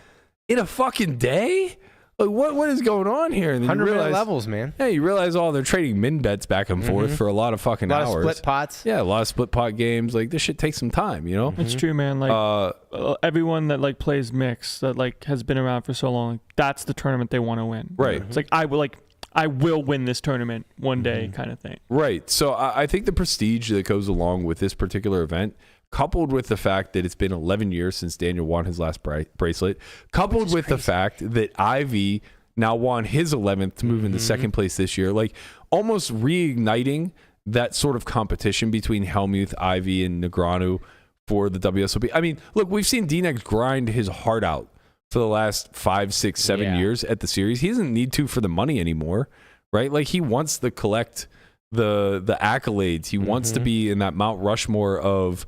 In a fucking day? Like, what is going on here? And then 100 levels, man. Yeah, you realize, they're trading min bets back and forth for a lot of fucking hours. A lot of split pots. Yeah, a lot of split pot games. Like, this shit takes some time, you know? It's true, man. Like, everyone that, like, plays mix that, like, has been around for so long, that's the tournament they want to win. Right. It's like, I will win this tournament one day kind of thing. Right. So I think the prestige that goes along with this particular event, coupled with the fact that it's been 11 years since Daniel won his last bracelet, coupled with the fact that Ivy now won his 11th to move into second place this year, like almost reigniting that sort of competition between Hellmuth, Ivy, and Negreanu for the WSOP. I mean, look, we've seen D-Nex grind his heart out for the last 5, 6, 7 years at the series. He doesn't need to for the money anymore, right? Like, he wants to collect the accolades. He wants to be in that Mount Rushmore of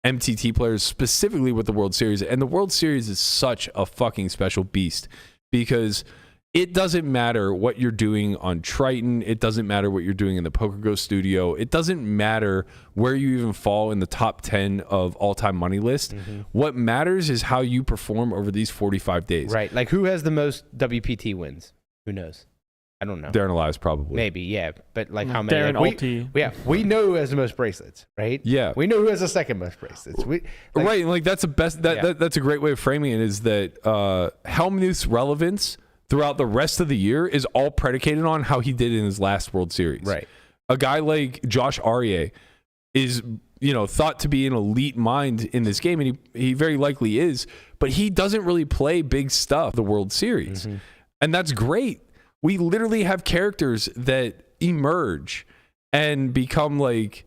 MTT players, specifically with the World Series. And the World Series is such a fucking special beast because it doesn't matter what you're doing on Triton. It doesn't matter what you're doing in the PokerGo studio. It doesn't matter where you even fall in the top 10 of all-time money list. What matters is how you perform over these 45 days. Right. Like, who has the most WPT wins? Who knows? I don't know. Darren Elias probably. Maybe, yeah. But like how many? Darren Alti. We know who has the most bracelets, right? Yeah. We know who has the second most bracelets. Right. Like, that's the best. That's a great way of framing it, is that Hellmuth's relevance throughout the rest of the year is all predicated on how he did in his last World Series. Right. A guy like Josh Aryeh is, thought to be an elite mind in this game, and he very likely is, but he doesn't really play big stuff, the World Series. And that's great. We literally have characters that emerge and become like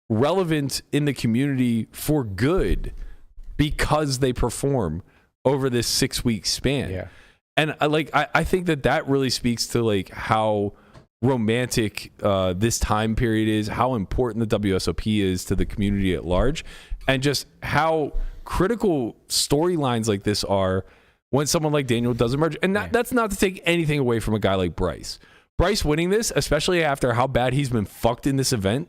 relevant in the community for good because they perform over this 6-week span. Yeah. And I think that really speaks to like how romantic this time period is, how important the WSOP is to the community at large, and just how critical storylines like this are when someone like Daniel does emerge. And that's not to take anything away from a guy like Bryce. Bryce winning this, especially after how bad he's been fucked in this event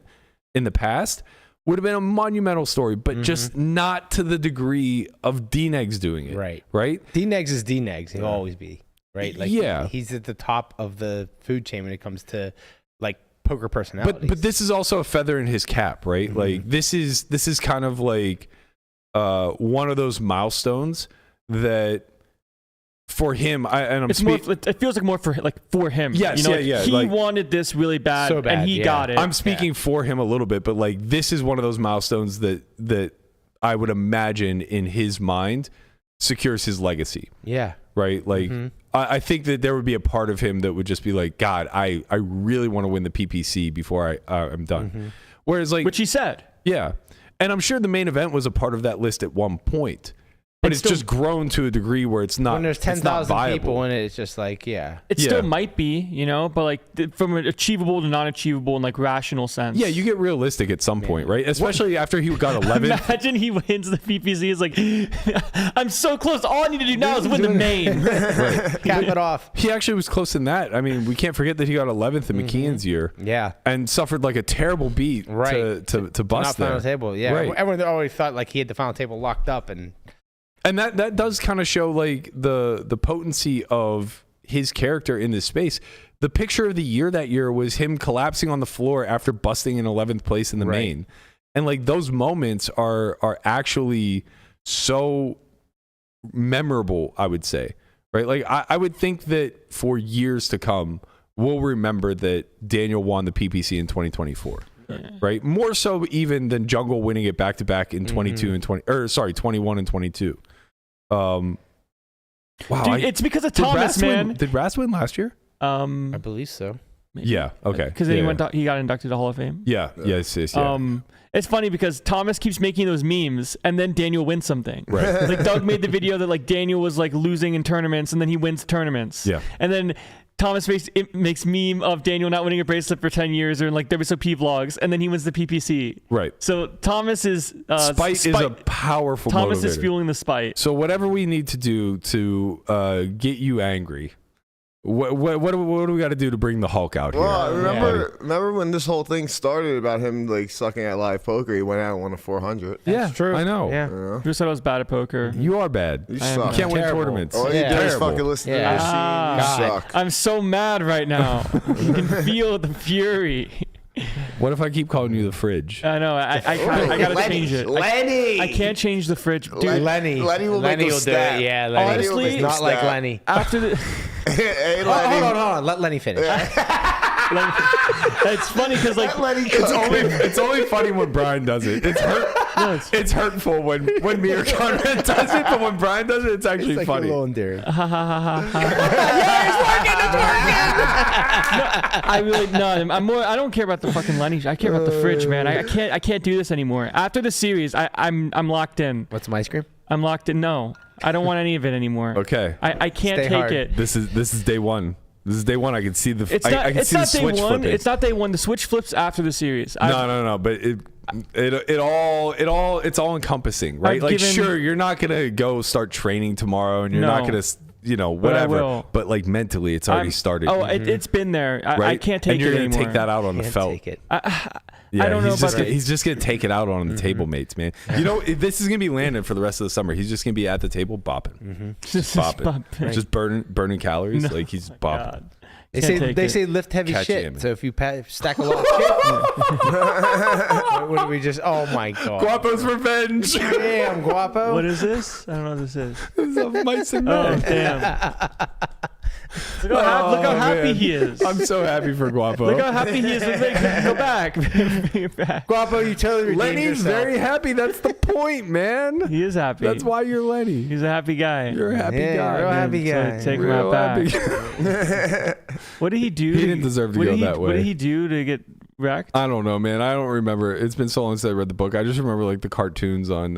in the past, would have been a monumental story, but just not to the degree of D-Negs doing it. Right? D-Negs is D-Negs. He'll always be. Right? Like, he's at the top of the food chain when it comes to like poker personalities. But this is also a feather in his cap, right? Like, this is kind of like one of those milestones that for him, it feels like more for him. Yes, He like, wanted this really bad, and he got it. I'm speaking for him a little bit, but like, this is one of those milestones that I would imagine in his mind secures his legacy. Yeah. Right? Like, I think that there would be a part of him that would just be like, God, I really want to win the PPC before I'm done. Whereas, like, which he said. Yeah. And I'm sure the main event was a part of that list at one point. But it's just grown to a degree where it's not. When there's 10,000 people in it, it's just like, it still might be, you know, but like from an achievable to non-achievable in like rational sense. Yeah, you get realistic at some point, right? Especially after he got 11th. Imagine he wins the PPC. It's like, I'm so close. All I need to do now is win the main. Right. Cap it off. He actually was close in that. I mean, we can't forget that he got 11th in McKeon's year. Yeah. And suffered like a terrible beat to bust final table. Yeah. Right. Everyone always thought like he had the final table locked up, and that does kind of show like the potency of his character in this space. The picture of the year that year was him collapsing on the floor after busting in 11th place in the main. And like those moments are actually so memorable, I would say. Right? Like I would think that for years to come, we'll remember that Daniel won the PPC in 2024. Right? More so even than Jungle winning it back to back in 22 and 21 and 22. Wow, dude, it's because of Thomas, man. Did Raz win last year? I believe so. Maybe. Yeah. Okay. Because then he got inducted to Hall of Fame. Yeah. Yes. It's funny because Thomas keeps making those memes, and then Daniel wins something. Right. Like Doug made the video that like Daniel was like losing in tournaments, and then he wins tournaments. Yeah. And then Thomas makes meme of Daniel not winning a bracelet for 10 years, or in like WSOP vlogs, and then he wins the PPC. Right. So Thomas is spite is a powerful Thomas motivator. is fueling the spite. So whatever we need to do to get you angry, what do we got to do to bring the Hulk out here? Well, remember when this whole thing started about him like sucking at live poker? He went out and won a 400. That's true. I know. Yeah. You know? You said I was bad at poker. You are bad. You suck. You can't win tournaments. All you do is fucking listen to the machine. You suck. I'm so mad right now. You can feel the fury. What if I keep calling you the fridge? I know. I gotta change it. Lenny. I can't change the fridge, dude. Lenny will do it. Yeah, Lenny. Honestly, not like Lenny. After the Hey, Lenny. Hold on. Let Lenny finish. it's funny because like It's only funny when Brian does it. It's hurtful when me or Conrad does it, but when Brian does it, it's actually It's like funny. a little endearing. I don't care about the fucking Lenny. I care about the fridge, man. I can't do this anymore. After the series, I'm locked in. Want some ice cream? I'm locked in. No, I don't want any of it anymore. Okay. I can't Stay take hard. it. This is day one. This is day one. I can see the. It's I can see the switch day one. flipping. It's not day one. The switch flips after the series. No. But it's all encompassing, right? Like, sure, you're not gonna go start training tomorrow, and you're not gonna, whatever. But like mentally, it's already started. Oh, it's been there. I can't take it anymore. And you're gonna take that out on the felt. Take it. Yeah, I don't know about he's just gonna take it out on the table mates, man. You know, this is gonna be Landon for the rest of the summer. He's just gonna be at the table bopping, just bopping, just burning calories. No, like he's bopping. God. They say lift heavy Catch shit. him. So if you stack a lot of shit, what do we just? Oh my god! Guapo's revenge. Damn, Guapo. What is this? I don't know what this is. It's a mice and Oh men. damn! Look how happy he is. I'm so happy for Guapo. Look how happy he is. Go back. Bring it back. Guapo, you totally redeemed Lenny's yourself. very happy. That's the point, man. He is happy. That's why you're Lenny. He's a happy guy. You're a happy guy. real happy So guy. take him Real out back. happy. What did he do? He didn't deserve to go that way. What did he do to get wrecked? I don't know, man. I don't remember. It's been so long since I read the book. I just remember like the cartoons on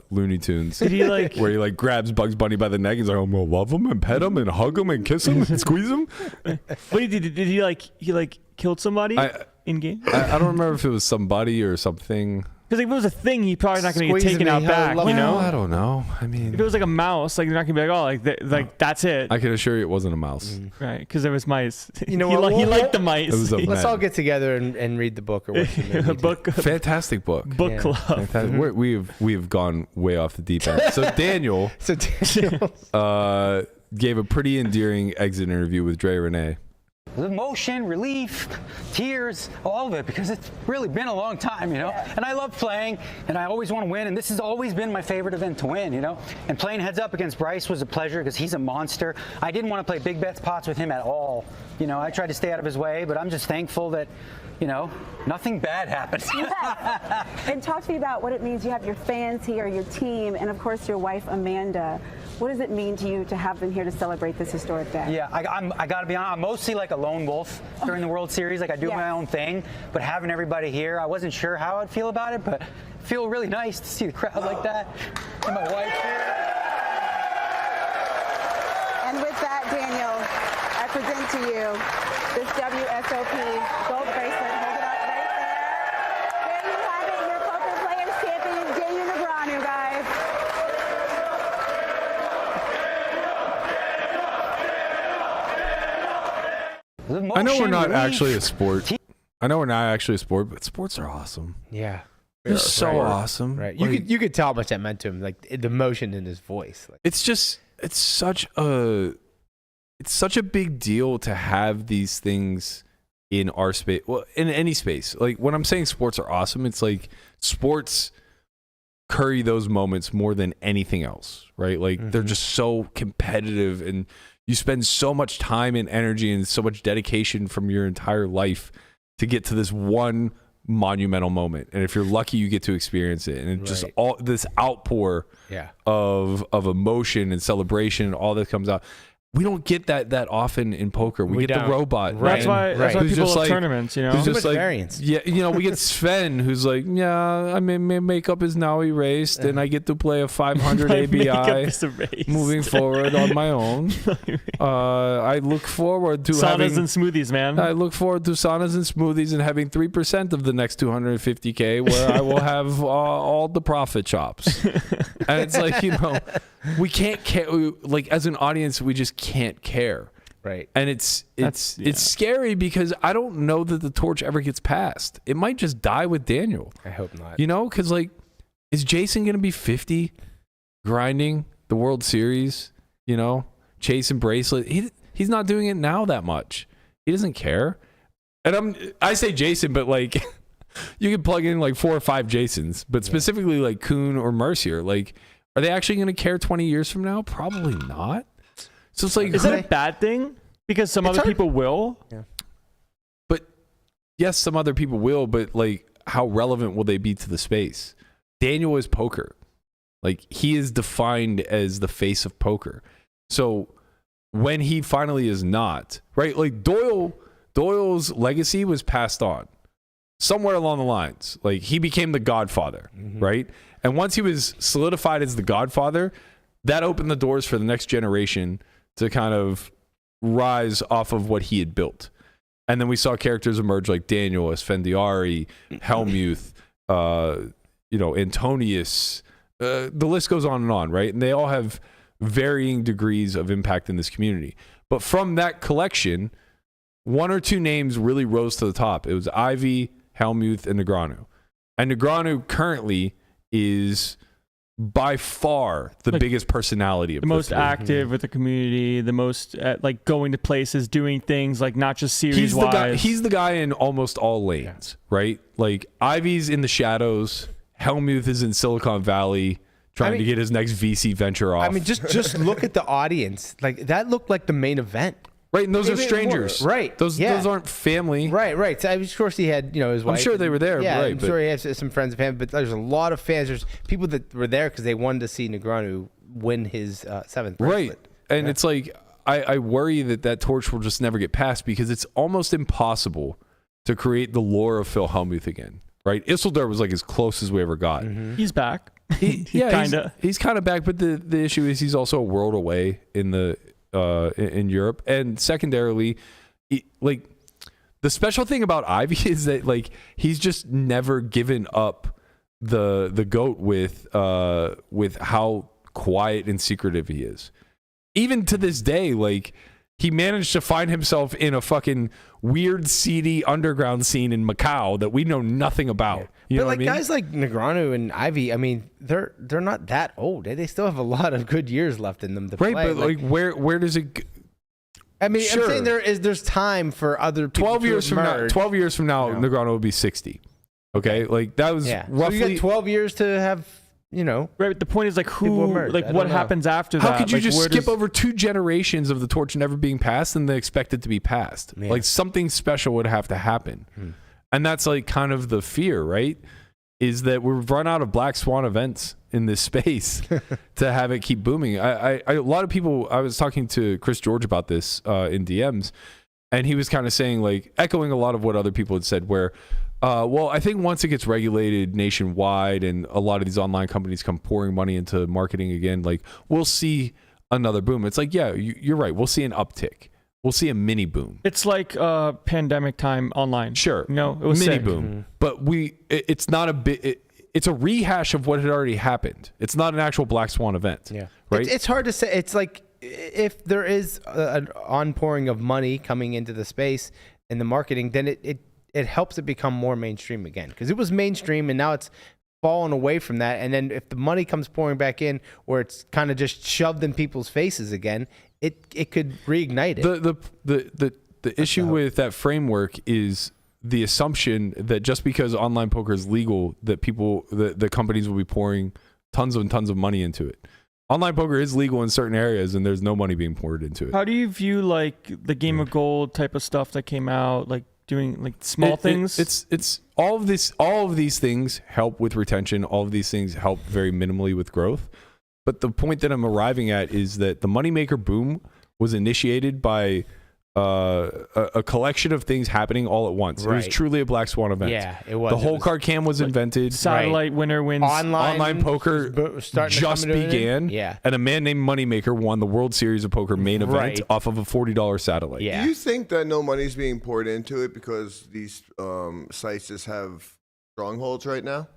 Looney Tunes. Did he like? Where he like grabs Bugs Bunny by the neck. He's like, I'm gonna love him and pet him and hug him and kiss him and squeeze him. What did he do? Did he killed somebody in game? I don't remember if it was somebody or something. Because if it was a thing, he's probably not going to get Squeeze taken me, out back. I You know? I don't know. I mean, If it was like a mouse, like they're not going to be like, oh, that's it, I can assure you it wasn't a mouse. right? Because there was mice. You know he, what? he liked the mice. It was a Let's man. all get together and read the book or watch the movie. a book Fantastic book. book Yeah. club. Fantastic. We've gone way off the deep end. So Daniel So Daniel, gave a pretty endearing exit interview with Dre Renee. Emotion, relief, tears, all of it, because it's really been a long time, you know. And I love playing, and I always want to win, and this has always been my favorite event to win, you know. And playing heads up against Bryce was a pleasure because he's a monster. I didn't want to play big bet spots with him at all. You know, I tried to stay out of his way, but I'm just thankful that, you know, nothing bad happened. Yes. And talk to me about what it means. You have your fans here, your team, and of course your wife Amanda. What does it mean to you to have them here to celebrate this historic day? Yeah, I got to be honest, I'm mostly like a lone wolf during the World Series. Like I do my own thing, but having everybody here, I wasn't sure how I'd feel about it, but I feel really nice to see the crowd like that. And my wife here. And with that, Daniel, I present to you this WSOP gold bracelet. Hold it up right there. There you have it, your Poker Players Champion, Daniel Negreanu, guys. I know we're not actually a sport. But sports are awesome. Yeah. They're so awesome. Right. Like, You could tell how much that meant to him, like the emotion in his voice. Like, it's such a big deal to have these things in our space. Well, in any space. Like when I'm saying sports are awesome, it's like sports curry those moments more than anything else, right? Like they're just so competitive, and you spend so much time and energy and so much dedication from your entire life to get to this one monumental moment. And if you're lucky, you get to experience it. And it just all this outpour of emotion and celebration and all that comes out. We don't get that often in poker. We get the robot. That's why people love tournaments, you know. Who's just much like, variance. Yeah, you know, we get Sven, who's like, yeah, I mean, my makeup is now erased, and I get to play a 500 ABI moving forward on my own. I look forward to saunas and smoothies, man. I look forward to saunas and smoothies and having 3% of the next 250K, where I will have all the profit chops. And it's like, you know, we can't care. Like as an audience, we just can't care. Right. And it's scary because I don't know that the torch ever gets passed. It might just die with Daniel. I hope not. You know, because like, is Jason going to be 50 grinding the World Series, you know, chasing bracelet? He's not doing it now that much. He doesn't care. And I say Jason, but like you can plug in like 4 or 5 Jasons, but specifically like Kuhn or Mercier. Like, are they actually going to care 20 years from now? Probably not. So it's like, is that a bad thing? Because some other people will. Yeah. But yes, some other people will. But like, how relevant will they be to the space? Daniel is poker. Like he is defined as the face of poker. So when he finally is not, right? Like Doyle's legacy was passed on somewhere along the lines. Like he became the Godfather, right? And once he was solidified as the Godfather, that opened the doors for the next generation to kind of rise off of what he had built. And then we saw characters emerge like Daniel, Esfandiari, Helmuth, you know, Antonius. The list goes on, right? And they all have varying degrees of impact in this community. But from that collection, 1 or 2 names really rose to the top. It was Ivy, Helmuth, and Negreanu. And Negreanu currently is by far the biggest personality of the most active with the community, the most like going to places, doing things like not just series wise. He's the guy in almost all lanes, right? Like Ivy's in the shadows, Helmuth is in Silicon Valley trying to get his next VC venture off. I mean, just look at the audience. Like that looked like the main event. Right, and those are strangers. Right. Those aren't family. Right. So, of course, he had, his wife. I'm sure they were there. Yeah, right, I'm sure he had some friends of him, but there's a lot of fans. There's people that were there because they wanted to see Negreanu win his 7th bracelet. Right. And it's like, I worry that torch will just never get passed because it's almost impossible to create the lore of Phil Hellmuth again. Right? Isildur was like as close as we ever got. Mm-hmm. He's back. He's kind of back, but the issue is he's also a world away in Europe, and secondarily, like the special thing about Ivy is that like he's just never given up the goat with how quiet and secretive he is. Even to this day, like he managed to find himself in a fucking weird, seedy underground scene in Macau that we know nothing about. You know but what I mean? Guys like Negreanu and Ivy, I mean, they're not that old. They still have a lot of good years left in them to play. Right, but like where does it? I mean, Sure. I'm saying there's time for other people 12 years to emerge. 12 years from now, Negreanu will be 60. Okay, like that was roughly. So you got 12 years to have, Right, but the point is like I what don't happens after that? How could you Like, just where skip does- over 2 generations of the torch never being passed and they expect it to be passed? Yeah. Like something special would have to happen. And that's like kind of the fear, right? Is that we've run out of black swan events in this space to have it keep booming. A lot of people, I was talking to Chris George about this in DMs, and he was kind of saying, like, echoing a lot of what other people had said, where, well, I think once it gets regulated nationwide and a lot of these online companies come pouring money into marketing again, like, we'll see another boom. It's like, yeah, you're right. We'll see an uptick. We'll see a mini boom. It's like pandemic time online. Sure. No, it was mini sick. boom. But it's not a bit. It's a rehash of what had already happened. It's not an actual black swan event. Yeah. Right. It's hard to say. It's like if there is an onpouring of money coming into the space and the marketing, then it helps it become more mainstream again, because it was mainstream and now it's fallen away from that. And then if the money comes pouring back in, or it's kind of just shoved in people's faces again, it could reignite it. The issue with that framework is the assumption that just because online poker is legal, that the companies will be pouring tons and tons of money into it. Online poker is legal in certain areas, and there's no money being poured into it. How do you view like the Game of Gold type of stuff that came out, like doing like small things? It's all of these things help with retention. All of these things help very minimally with growth. But the point that I'm arriving at is that the moneymaker boom was initiated by a collection of things happening all at once. Right. It was truly a black swan event. Yeah, it was. The whole card cam was invented. Satellite winner wins. Online poker just began. Yeah. And a man named Moneymaker won the World Series of Poker main event off of a $40 satellite. Yeah. Do you think that no money's being poured into it because these sites just have strongholds right now?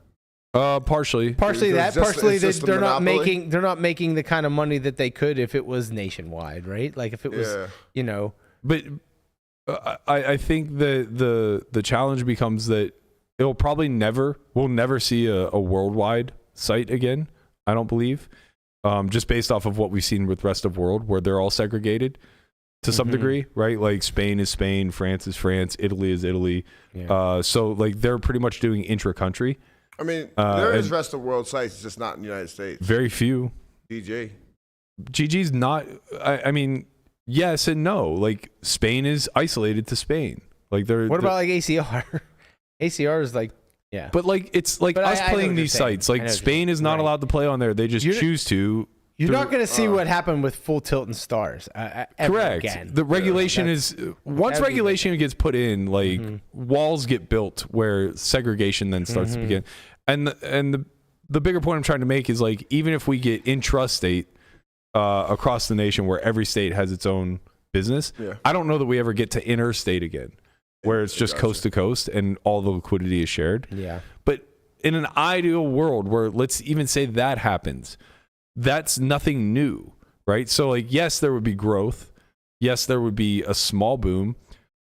Partially that. Partially they're not monopoly? making the kind of money that they could if it was nationwide, right? Like if it was, But I think the challenge becomes that we'll never see a worldwide site again. I don't believe, just based off of what we've seen with rest of world, where they're all segregated to some degree, right? Like Spain is Spain, France is France, Italy is Italy. Yeah. So like they're pretty much doing intra-country. I mean, there is rest of world sites, it's just not in the United States. Very few. GG's not. I mean, yes and no. Like Spain is isolated to Spain. Like they're. What about like ACR? ACR is like, yeah. But like it's like us playing these sites. Like Spain is not allowed to play on there. They just choose to. You're not going to see what happened with Full Tilt and Stars. Correct. Again. The regulation is once regulation gets put in, like walls get built where segregation then starts to begin. And the bigger point I'm trying to make is like even if we get intrastate across the nation where every state has its own business, I don't know that we ever get to interstate again, where it's just coast to coast and all the liquidity is shared. Yeah. But in an ideal world where let's even say that happens, that's nothing new, right? So like, yes, there would be growth. Yes, there would be a small boom,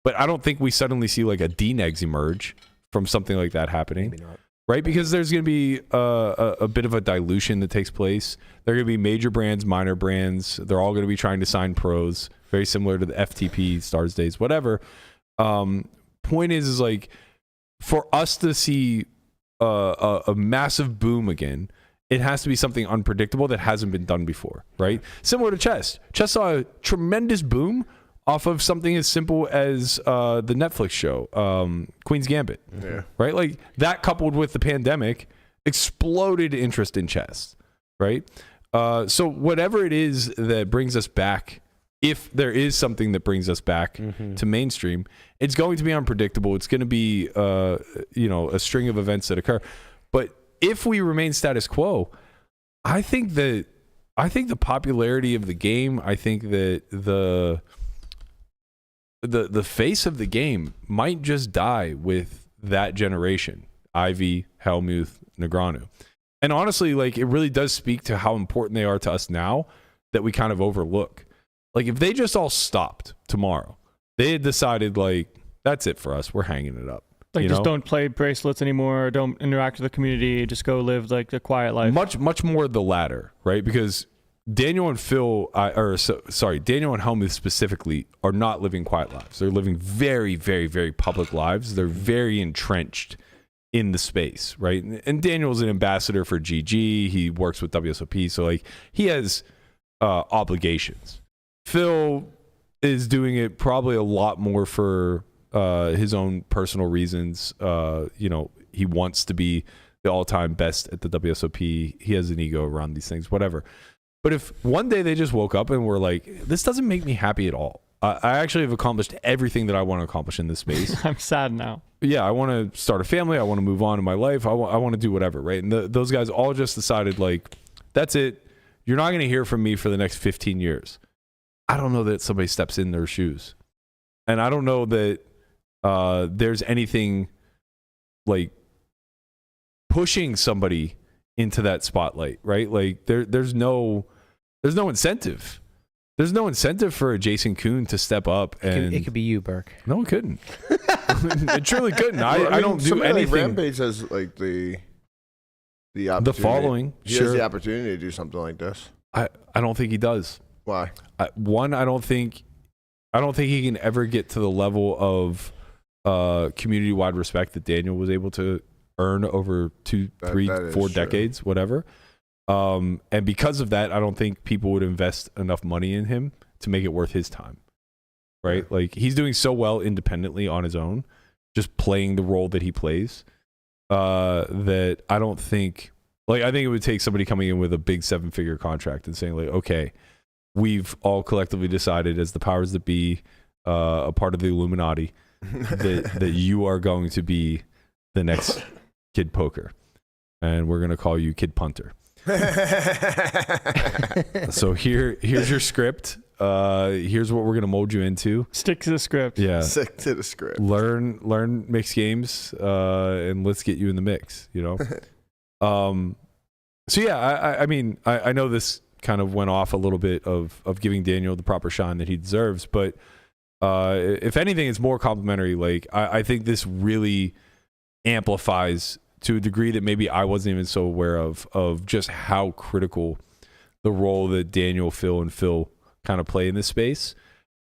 but I don't think we suddenly see like a DNEGs emerge from something like that happening. Maybe not. Right? Because there's going to be a bit of a dilution that takes place. There are going to be major brands, minor brands. They're all going to be trying to sign pros, very similar to the FTP, Stars Days, whatever. Point is like, for us to see a massive boom again, it has to be something unpredictable that hasn't been done before, right? Similar to chess. Chess saw a tremendous boom off of something as simple as the Netflix show, Queen's Gambit. Yeah. Right? Like that coupled with the pandemic exploded interest in chess, right? So whatever it is that brings us back, if there is something that brings us back to mainstream, it's going to be unpredictable. It's going to be, a string of events that occur. But if we remain status quo, I think the popularity of the game, I think that the face of the game might just die with that generation. Ivy, Hellmuth, Negreanu. And honestly, like it really does speak to how important they are to us now that we kind of overlook. Like if they just all stopped tomorrow, they had decided like, that's it for us. We're hanging it up. Like don't play bracelets anymore. Don't interact with the community. Just go live like the quiet life. Much more the latter, right? Because Daniel and Phil, Daniel and Helmuth specifically are not living quiet lives. They're living very, very, very public lives. They're very entrenched in the space, right? And Daniel's an ambassador for GG. He works with WSOP, so like he has obligations. Phil is doing it probably a lot more for his own personal reasons. He wants to be the all-time best at the WSOP. He has an ego around these things, whatever. But if one day they just woke up and were like, this doesn't make me happy at all. I actually have accomplished everything that I want to accomplish in this space. I'm sad now. Yeah, I want to start a family. I want to move on in my life. I want to do whatever, right? And those guys all just decided, like, that's it. You're not going to hear from me for the next 15 years. I don't know that somebody steps in their shoes. And I don't know that there's anything like pushing somebody into that spotlight, right? Like there's no incentive. There's no incentive for a Jason Kuhn to step up, and it could be you, Berk. No, it couldn't. It truly couldn't. I don't do anything. Like Rampage has like the opportunity. The following. He has the opportunity to do something like this. I don't think he does. Why? I don't think he can ever get to the level of community-wide respect that Daniel was able to earn over 2, 3, 4 decades, whatever. And because of that, I don't think people would invest enough money in him to make it worth his time. Right? Yeah. Like he's doing so well independently on his own, just playing the role that he plays, that I don't think, like, I think it would take somebody coming in with a big 7-figure contract and saying like, okay, we've all collectively decided as the powers that be, a part of the Illuminati, that you are going to be the next Kid Poker, and we're going to call you Kid Punter. So here's your script. Here's what we're going to mold you into. Stick to the script. Yeah. Stick to the script. Learn mixed games, and let's get you in the mix, you know? So yeah, I mean, I know this kind of went off a little bit of giving Daniel the proper shine that he deserves, but if anything, it's more complimentary. Like I think this really amplifies to a degree that maybe I wasn't even so aware of just how critical the role that Daniel, Phil, and Phil kind of play in this space,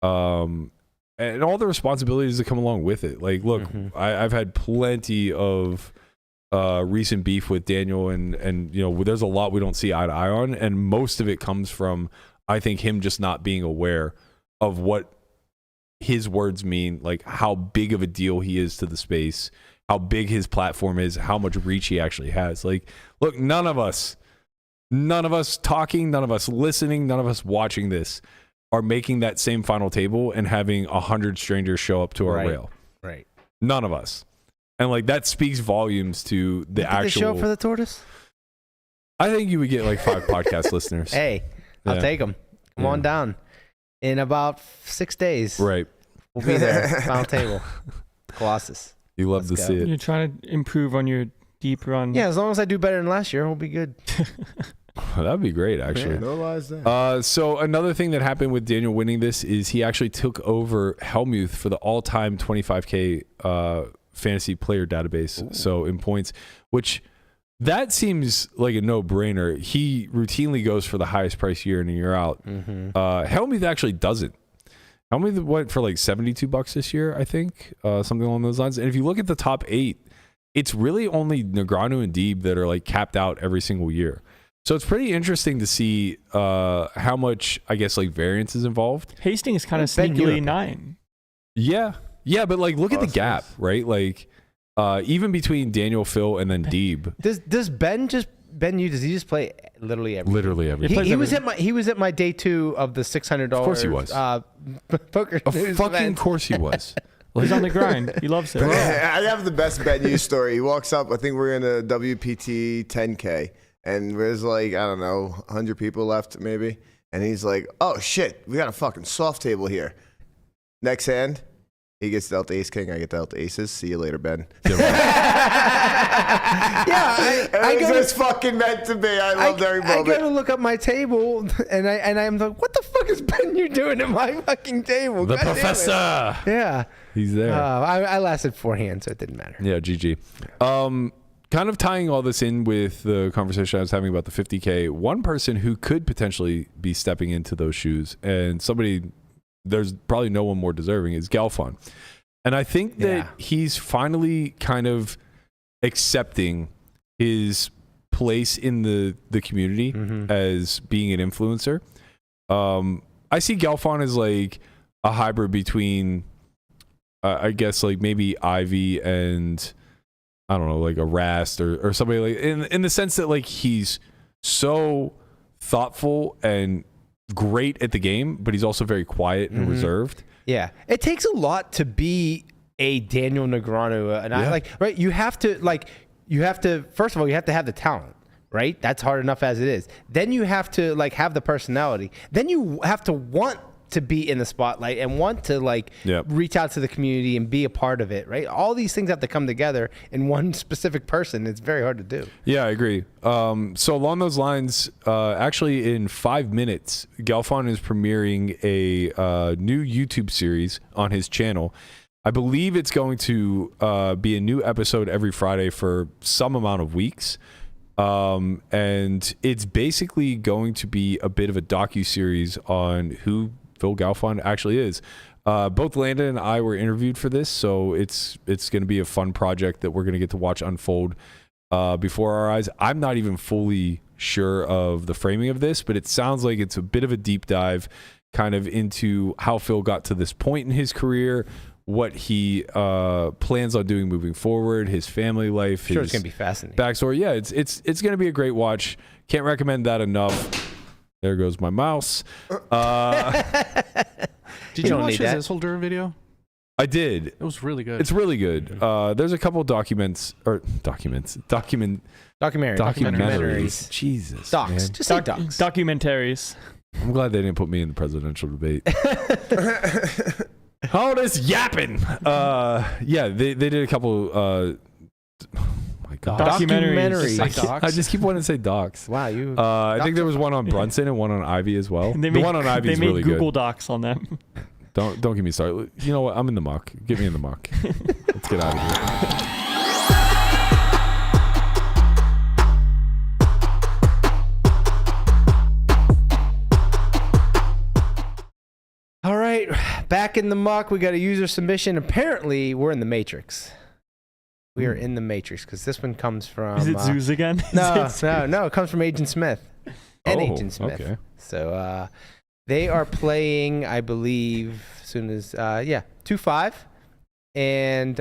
and all the responsibilities that come along with it. Like, look, I've had plenty of recent beef with Daniel, and you know, there's a lot we don't see eye to eye on, and most of it comes from, I think, him just not being aware of what his words mean, like how big of a deal he is to the space, how big his platform is, how much reach he actually has. Like, look, none of us talking, none of us listening, none of us watching this are making that same final table and having 100 strangers show up to our rail. Right. None of us. And like that speaks volumes to the actual. Did they show up for the tortoise? I think you would get like 5 podcast listeners. Hey, I'll take them. Come on down. In about 6 days. Right. We'll be there. Final table. Colossus. You love to see it. You're trying to improve on your deep run. Yeah, as long as I do better than last year, we'll be good. That'd be great, actually. Yeah, no lies there. So another thing that happened with Daniel winning this is he actually took over Helmuth for the all-time 25K fantasy player database. Ooh. So in points, which that seems like a no-brainer. He routinely goes for the highest price year in and year out. Helmuth actually doesn't. Helmuth went for like $72 this year, I think, something along those lines. And if you look at the top 8, it's really only Negreanu and Deeb that are like capped out every single year. So it's pretty interesting to see how much, I guess, like variance is involved. Hastings kind of sneakily 9. Yeah, but like look at the gap, right? Like even between Daniel, Phil, and then Deeb. Does Ben does he just play literally everything? Literally everything. He was at my day 2 of the $600. Of course he was. Poker. Of fucking course he was. He's on the grind. He loves it. I have the best bet news story. He walks up. I think we're in a WPT 10K, and there's like, I don't know, 100 people left maybe. And he's like, "Oh shit, we got a fucking soft table here." Next hand, he gets dealt Ace King. I get dealt Aces. See you later, Ben. I go. It's fucking meant to be. I loved every moment. I go to look up my table, and I'm like, "What the fuck is Ben you doing at my fucking table?" The professor. Yeah, he's there. I lasted 4 hands, so it didn't matter. Yeah, GG. kind of tying all this in with the conversation I was having about the 50K, one person who could potentially be stepping into those shoes, and somebody there's probably no one more deserving, is Galfond. And I think that he's finally kind of accepting his place in the community as being an influencer. I see Galfond as like a hybrid between, I guess, like maybe Ivy and I don't know, like a Rast or somebody like in the sense that like he's so thoughtful and great at the game, but he's also very quiet and reserved. Yeah, it takes a lot to be a Daniel Negreanu, and I like right. You have to first of all, you have to have the talent, right? That's hard enough as it is. Then you have to like have the personality. Then you have to want to be in the spotlight and want to like reach out to the community and be a part of it, right? All these things have to come together in one specific person. It's very hard to do. Yeah, I agree. So along those lines, actually in 5 minutes, Galfond is premiering a new YouTube series on his channel. I believe it's going to be a new episode every Friday for some amount of weeks. And it's basically going to be a bit of a docu-series on who Phil Galfond actually is. Both Landon and I were interviewed for this, so it's going to be a fun project that we're going to get to watch unfold before our eyes. I'm not even fully sure of the framing of this, but it sounds like it's a bit of a deep dive kind of into how Phil got to this point in his career, what he plans on doing moving forward, his family life. Sure, it's going to be fascinating. Backstory. Yeah, it's going to be a great watch. Can't recommend that enough. There goes my mouse. Did you watch his Isildur video? I did. It was really good. It's really good. There's a couple documentaries. Jesus. Docs. Man. Just say docs. Documentaries. I'm glad they didn't put me in the presidential debate. All this yapping. Yeah, they did a couple. My God. Documentaries. I just keep wanting to say docs. Wow, you. I think there was one on Brunson and one on Ivy as well. The one on Ivy is really good. They made Google Docs on them. Don't get me started. You know what? I'm in the muck. Get me in the muck. Let's get out of here. All right, back in the muck. We got a user submission. Apparently, we're in the Matrix. We are in the Matrix because this one comes from. Is it Zeus again? No. It comes from Agent Smith. Agent Smith. Okay. So they are playing, I believe, as soon as 2-5, and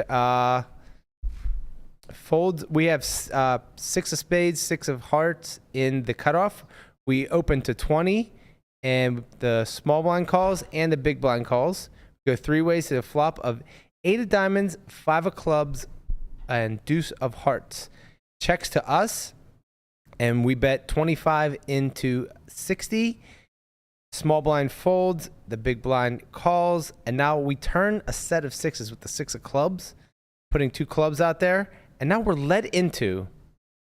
folds. We have 6 of spades, 6 of hearts in the cutoff. We open to 20, and the small blind calls and the big blind calls. We go 3 ways to the flop of 8 of diamonds, 5 of clubs, and deuce of hearts. Checks to us, and we bet 25 into 60. Small blind folds, the big blind calls, and now we turn a set of 6s with the 6 of clubs, putting 2 clubs out there, and now we're led into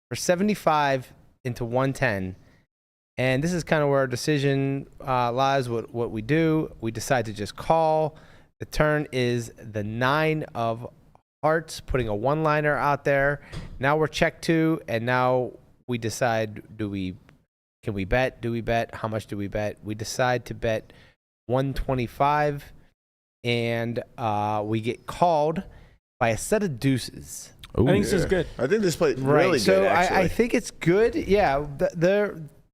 for 75 into 110. And this is kind of where our decision lies, what we do. We decide to just call. The turn is the 9 of hearts, putting a one-liner out there. Now we're check 2, and now we decide, can we bet? Do we bet? How much do we bet? We decide to bet 125, and we get called by a set of deuces. Ooh, I think this is good. I think this play really good. So actually. I think it's good. Yeah,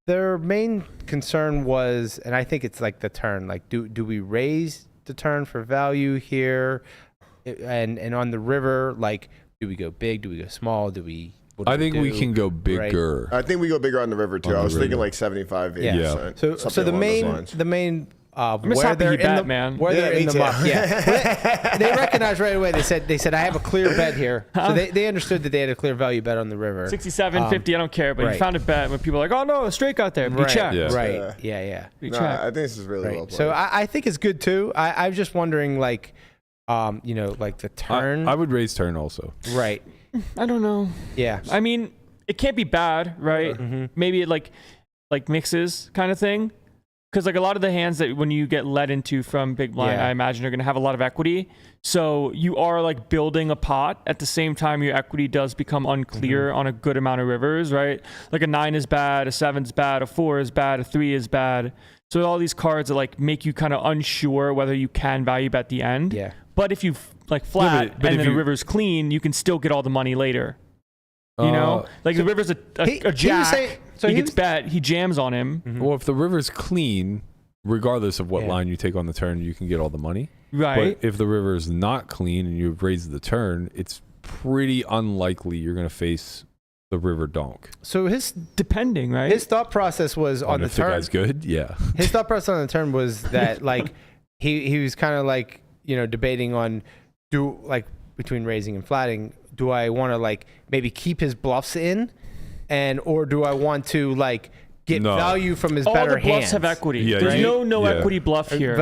their main concern was, and I think it's like the turn. Like, do we raise the turn for value here? And on the river, like, do we go big? Do we go small? I think we can go bigger. Right? I think we go bigger on the river too. I was thinking like 75, 80%. Yeah. So the main where they're in the man. Where they're in the muck. Yeah. They recognized right away. They said I have a clear bet here. So they understood that they had a clear value bet on the river. 67, 50, I don't care, but you found a bet when people are like, oh no, a straight got there. But you checked. Yeah. Right. Yeah. I think this is really well played. So I think it's good too. I was just wondering, like, like the turn. I would raise turn also. Right. I don't know. Yeah. I mean, it can't be bad, right? Mm-hmm. Maybe it like mixes kind of thing. because like a lot of the hands that when you get led into from big blind, I imagine are going to have a lot of equity. So you are like building a pot at the same time your equity does become unclear on a good amount of rivers, right? Like a 9 is bad, a 7's bad, a 4 is bad, a 3 is bad. So all these cards that like make you kind of unsure whether you can value bet the end. Yeah. But if you like flat but and then the river's clean, you can still get all the money later. You know, like the river's a jack. He gets bet. He jams on him. Well, if the river's clean, regardless of what line you take on the turn, you can get all the money. Right. But if the river's not clean and you've raised the turn, it's pretty unlikely you're going to face the river donk. So depending, right? His thought process was on the if turn. the guy's good, yeah. His thought process on the turn was that like he was kind of like debating on between raising and flatting. Do I want to like maybe keep his bluffs in, or do I want to like get value from his better hands? All the bluffs have equity. Yeah, there's no equity bluff here.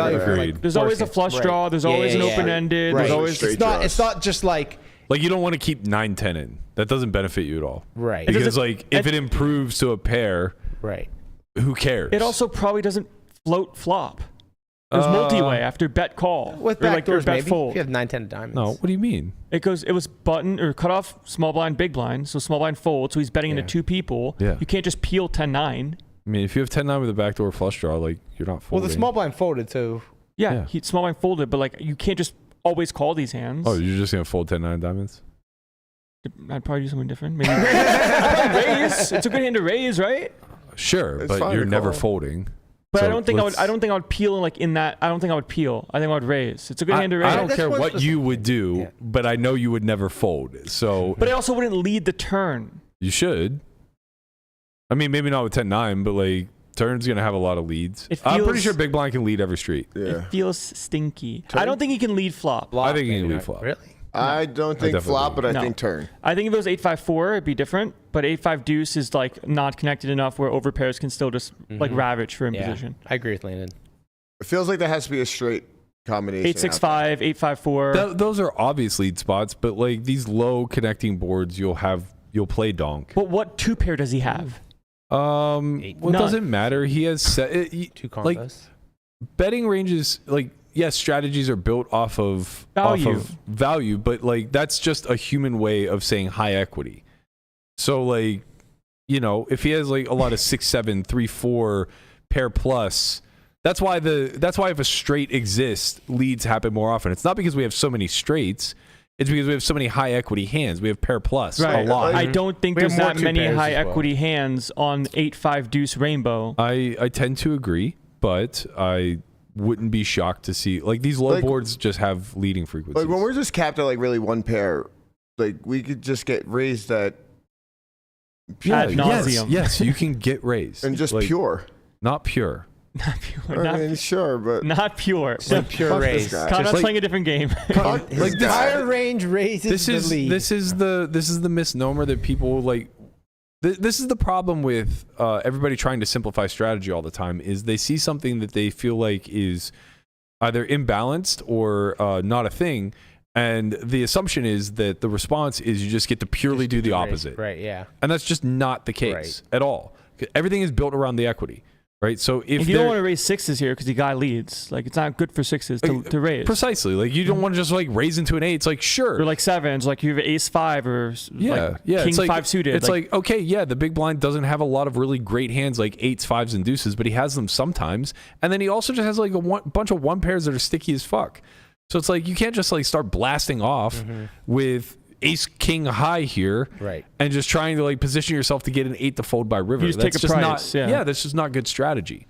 There's always a flush draw. There's always an open-ended. There's always it's not just like you don't want to keep 9-10 in. That doesn't benefit you at all. Right. Because if it improves to a pair, who cares? It also probably doesn't float flop. There's multi-way after bet call. With backdoors, bet fold. If you have 9-10 diamonds. No, what do you mean? It was button or cut off small blind, big blind. So small blind fold. So he's betting into 2 people. Yeah. You can't just peel 10-9. I mean, if you have 10-9 with a backdoor flush draw, like you're not folding. Well, the small blind folded too. Yeah. Small blind folded, but like you can't just always call these hands. Oh, you're just gonna fold 10-9 diamonds? I'd probably do something different. Maybe raise. It's a good hand to raise, right? Sure, but you're never folding. But I don't think I would peel like in that. I don't think I would peel. I think I would raise. It's a good hand to raise. I don't care what you would do, but I know you would never fold. So, but I also wouldn't lead the turn. You should. I mean, maybe not with 10-9, but like turn's gonna have a lot of leads. I'm pretty sure big blind can lead every street. It feels stinky. I don't think he can lead flop. I think he can lead flop. Really? I don't think flop, but I think turn. I think if it was 8-5-4, it'd be different. But 8-5 deuce is like not connected enough where overpairs can still just like ravage for imposition. I agree with Landon. It feels like there has to be a straight combination. 8-6-5, 8-5-4. Those are obvious lead spots, but like these low connecting boards, you'll play donk. But what 2-pair does he have? It doesn't matter. He has 2 combos. Like betting ranges like. Yes, strategies are built off of value, but like that's just a human way of saying high equity. So like, if he has like a lot of 6-7, 3-4 pair plus, that's why if a straight exists, leads happen more often. It's not because we have so many straights. It's because we have so many high equity hands. We have pair plus a lot. I don't think there's that many high equity hands on 8-5 deuce rainbow. I tend to agree, but I wouldn't be shocked to see like these low boards just have leading frequencies. Like when we're just capped at like really one pair, like we could just get raised at ad nauseum. Yes, you can get raised and just like, pure, not pure. Not pure. Sure, but not pure. Like pure raise. Connor's playing a different game. Like the higher range raises the lead. This is the misnomer that people like. This is the problem with everybody trying to simplify strategy all the time is they see something that they feel like is either imbalanced or not a thing. And the assumption is that the response is you just get to purely do the opposite. Right, yeah. And that's just not the case at all. Everything is built around the equity. Right, so if you don't want to raise 6s here because the guy leads, like it's not good for 6s to raise. Precisely, like you don't want to just like raise into an 8. It's like sure, or like 7s, like you have ace 5 or king 5 suited. It's like okay, the big blind doesn't have a lot of really great hands like 8s, 5s, and deuces, but he has them sometimes, and then he also just has like a bunch of 1 pairs that are sticky as fuck. So it's like you can't just like start blasting off with ace king high here, and just trying to like position yourself to get an 8 to fold by river. You just take a price. That's just not good strategy.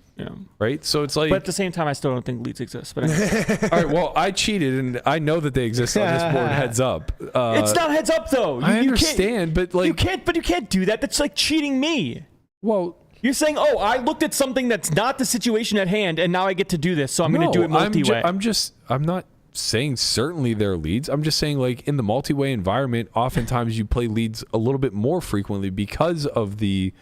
Right. So it's like, but at the same time, I still don't think leads exist. But anyway. All right. Well, I cheated, and I know that they exist on this board. Heads up. It's not heads up though. I understand, but like you can't do that. That's like cheating me. Well, you're saying, oh, I looked at something that's not the situation at hand, and now I get to do this, so I'm going to do it multi-way. I'm not saying certainly there are leads. I'm just saying like in the multi-way environment, oftentimes you play leads a little bit more frequently because of the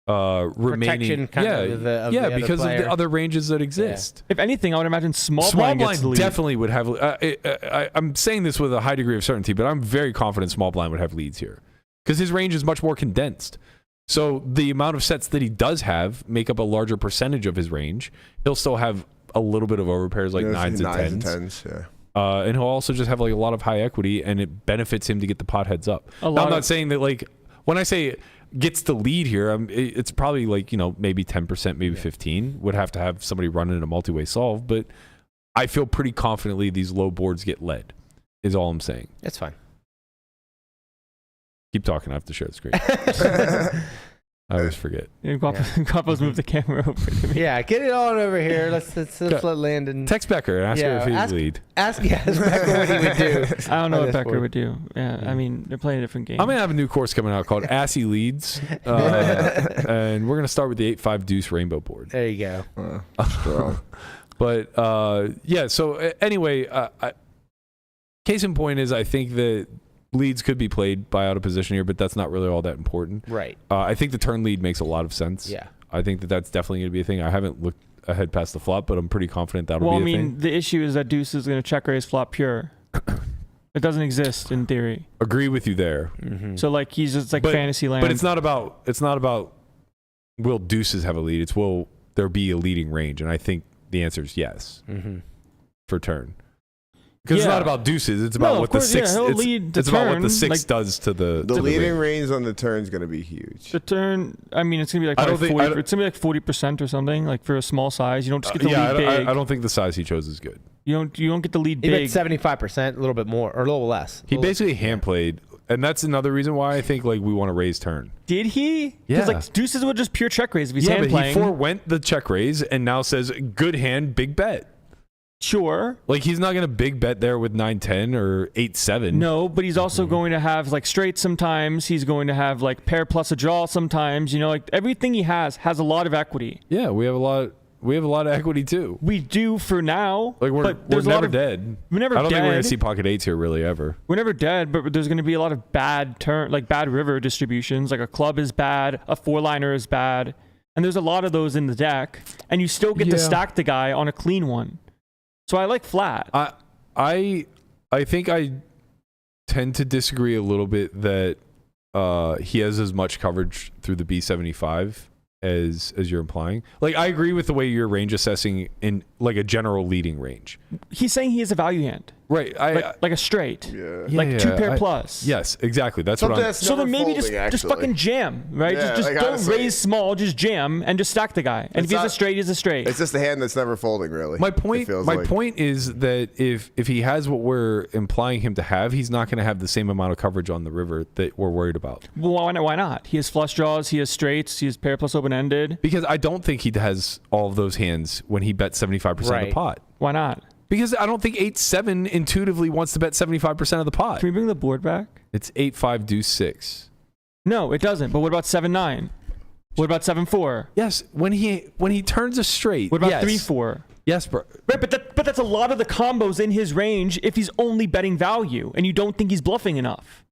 remaining because of the other ranges that exist. If anything, I would imagine small blind definitely would have. I'm saying this with a high degree of certainty, but I'm very confident small blind would have leads here because his range is much more condensed. So the amount of sets that he does have make up a larger percentage of his range. He'll still have a little bit of overpairs, like 9s and 10s. Yeah. And he'll also just have like a lot of high equity, and it benefits him to get the pot heads up. I'm not saying that, like, when I say gets the lead here, it's probably like, maybe 10%, maybe 15. Would have to have somebody running a multi-way solve, but I feel pretty confidently these low boards get led, is all I'm saying. That's fine. Keep talking. I have to share the screen. I always forget. Guapo's moved the camera over to me. Yeah, get it on over here. Let's let Landon. Text Becker and ask her if he'd lead. Ask Becker what he would do. I don't know what Becker would do. Yeah, I mean, they're playing a different game. I'm going to have a new course coming out called Assy Leads. And we're going to start with the 8-5 deuce rainbow board. There you go. But, yeah, so anyway, case in point is I think that leads could be played by out of position here, but that's not really all that important. Right. I think the turn lead makes a lot of sense. Yeah. I think that's definitely going to be a thing. I haven't looked ahead past the flop, but I'm pretty confident that'll be a thing. Well, I mean, the issue is that deuce is going to check raise flop pure. It doesn't exist in theory. Agree with you there. Mm-hmm. So like he's just like fantasy land. But it's not about will deuces have a lead. It's will there be a leading range, and I think the answer is yes for turn. Because it's not about deuces. It's about what the six. It's about what the six does to the. The leading range on the turn is going to be huge. The turn. I mean, it's going to be like it's going to be like 40% or something. Like for a small size, you don't just get the lead big. I don't think the size he chose is good. You don't get the lead big. He bet 75%, a little bit more or a little less. He basically hand played, and that's another reason why I think like we want to raise turn. Did he? Yeah. Because like deuces would just pure check raise if he's hand playing. He forewent the check raise and now says good hand, big bet. Sure. Like he's not going to big bet there with 9-10 or 8-7. No, but he's also going to have like straight sometimes. He's going to have like pair plus a draw sometimes. Like everything he has a lot of equity. Yeah, we have a lot of equity too. We do for now. Like we're never dead. We're never dead. I don't think we're going to see pocket eights here really ever. We're never dead, but there's going to be a lot of bad bad river distributions. Like a club is bad, a four-liner is bad, and there's a lot of those in the deck, and you still get to stack the guy on a clean one. So I like flat. I think I tend to disagree a little bit that he has as much coverage through the B75 as you're implying. Like I agree with the way you're range assessing in like a general leading range. He's saying he has a value hand. Right. Like a straight. Yeah. Like two pair plus. Yes, exactly. That's what I'm So then maybe just fucking jam, right? Yeah, just don't raise small, just jam and just stack the guy. And if he's a straight, he's a strght. It's just a hand that's never folding, really. My point is that if he has what we're implying him to have, he's not going to have the same amount of coverage on the river that we're worried about. Well, why not? He has flush draws, he has straights, he has pair plus open-ended. Because I don't think he has all of those hands when he bets 75% of the pot. Why not? Because I don't think 8-7 intuitively wants to bet 75% of the pot. Can we bring the board back? It's 8-5 deuce 6. No, it doesn't. But what about 7-9? What about 7-4? Yes, when he turns a straight. What about 3-4? Yes, bro. Right, but that's a lot of the combos in his range if he's only betting value and you don't think he's bluffing enough.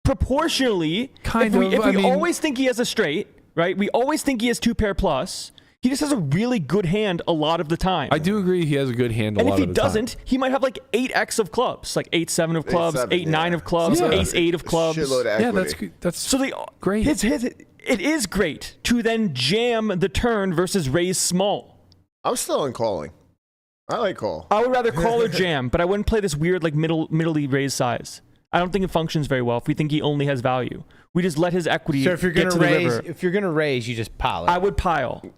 Proportionally, if we always think he has a straight, right? We always think he has two pair plus. He just has a really good hand a lot of the time. I do agree he has a good hand a lot of the time. And if he doesn't, he might have like 8x of clubs, like 8-7 of clubs, 8-9 of clubs, ace-8 of clubs. Shitload of equity. Yeah, that's so great. It is great to then jam the turn versus raise small. I'm still in calling. I like call. I would rather call or jam, but I wouldn't play this weird like middle-y raise size. I don't think it functions very well if we think he only has value. We just let his equity get to the river. If you're gonna raise, you just pile it. I would pile. Yeah.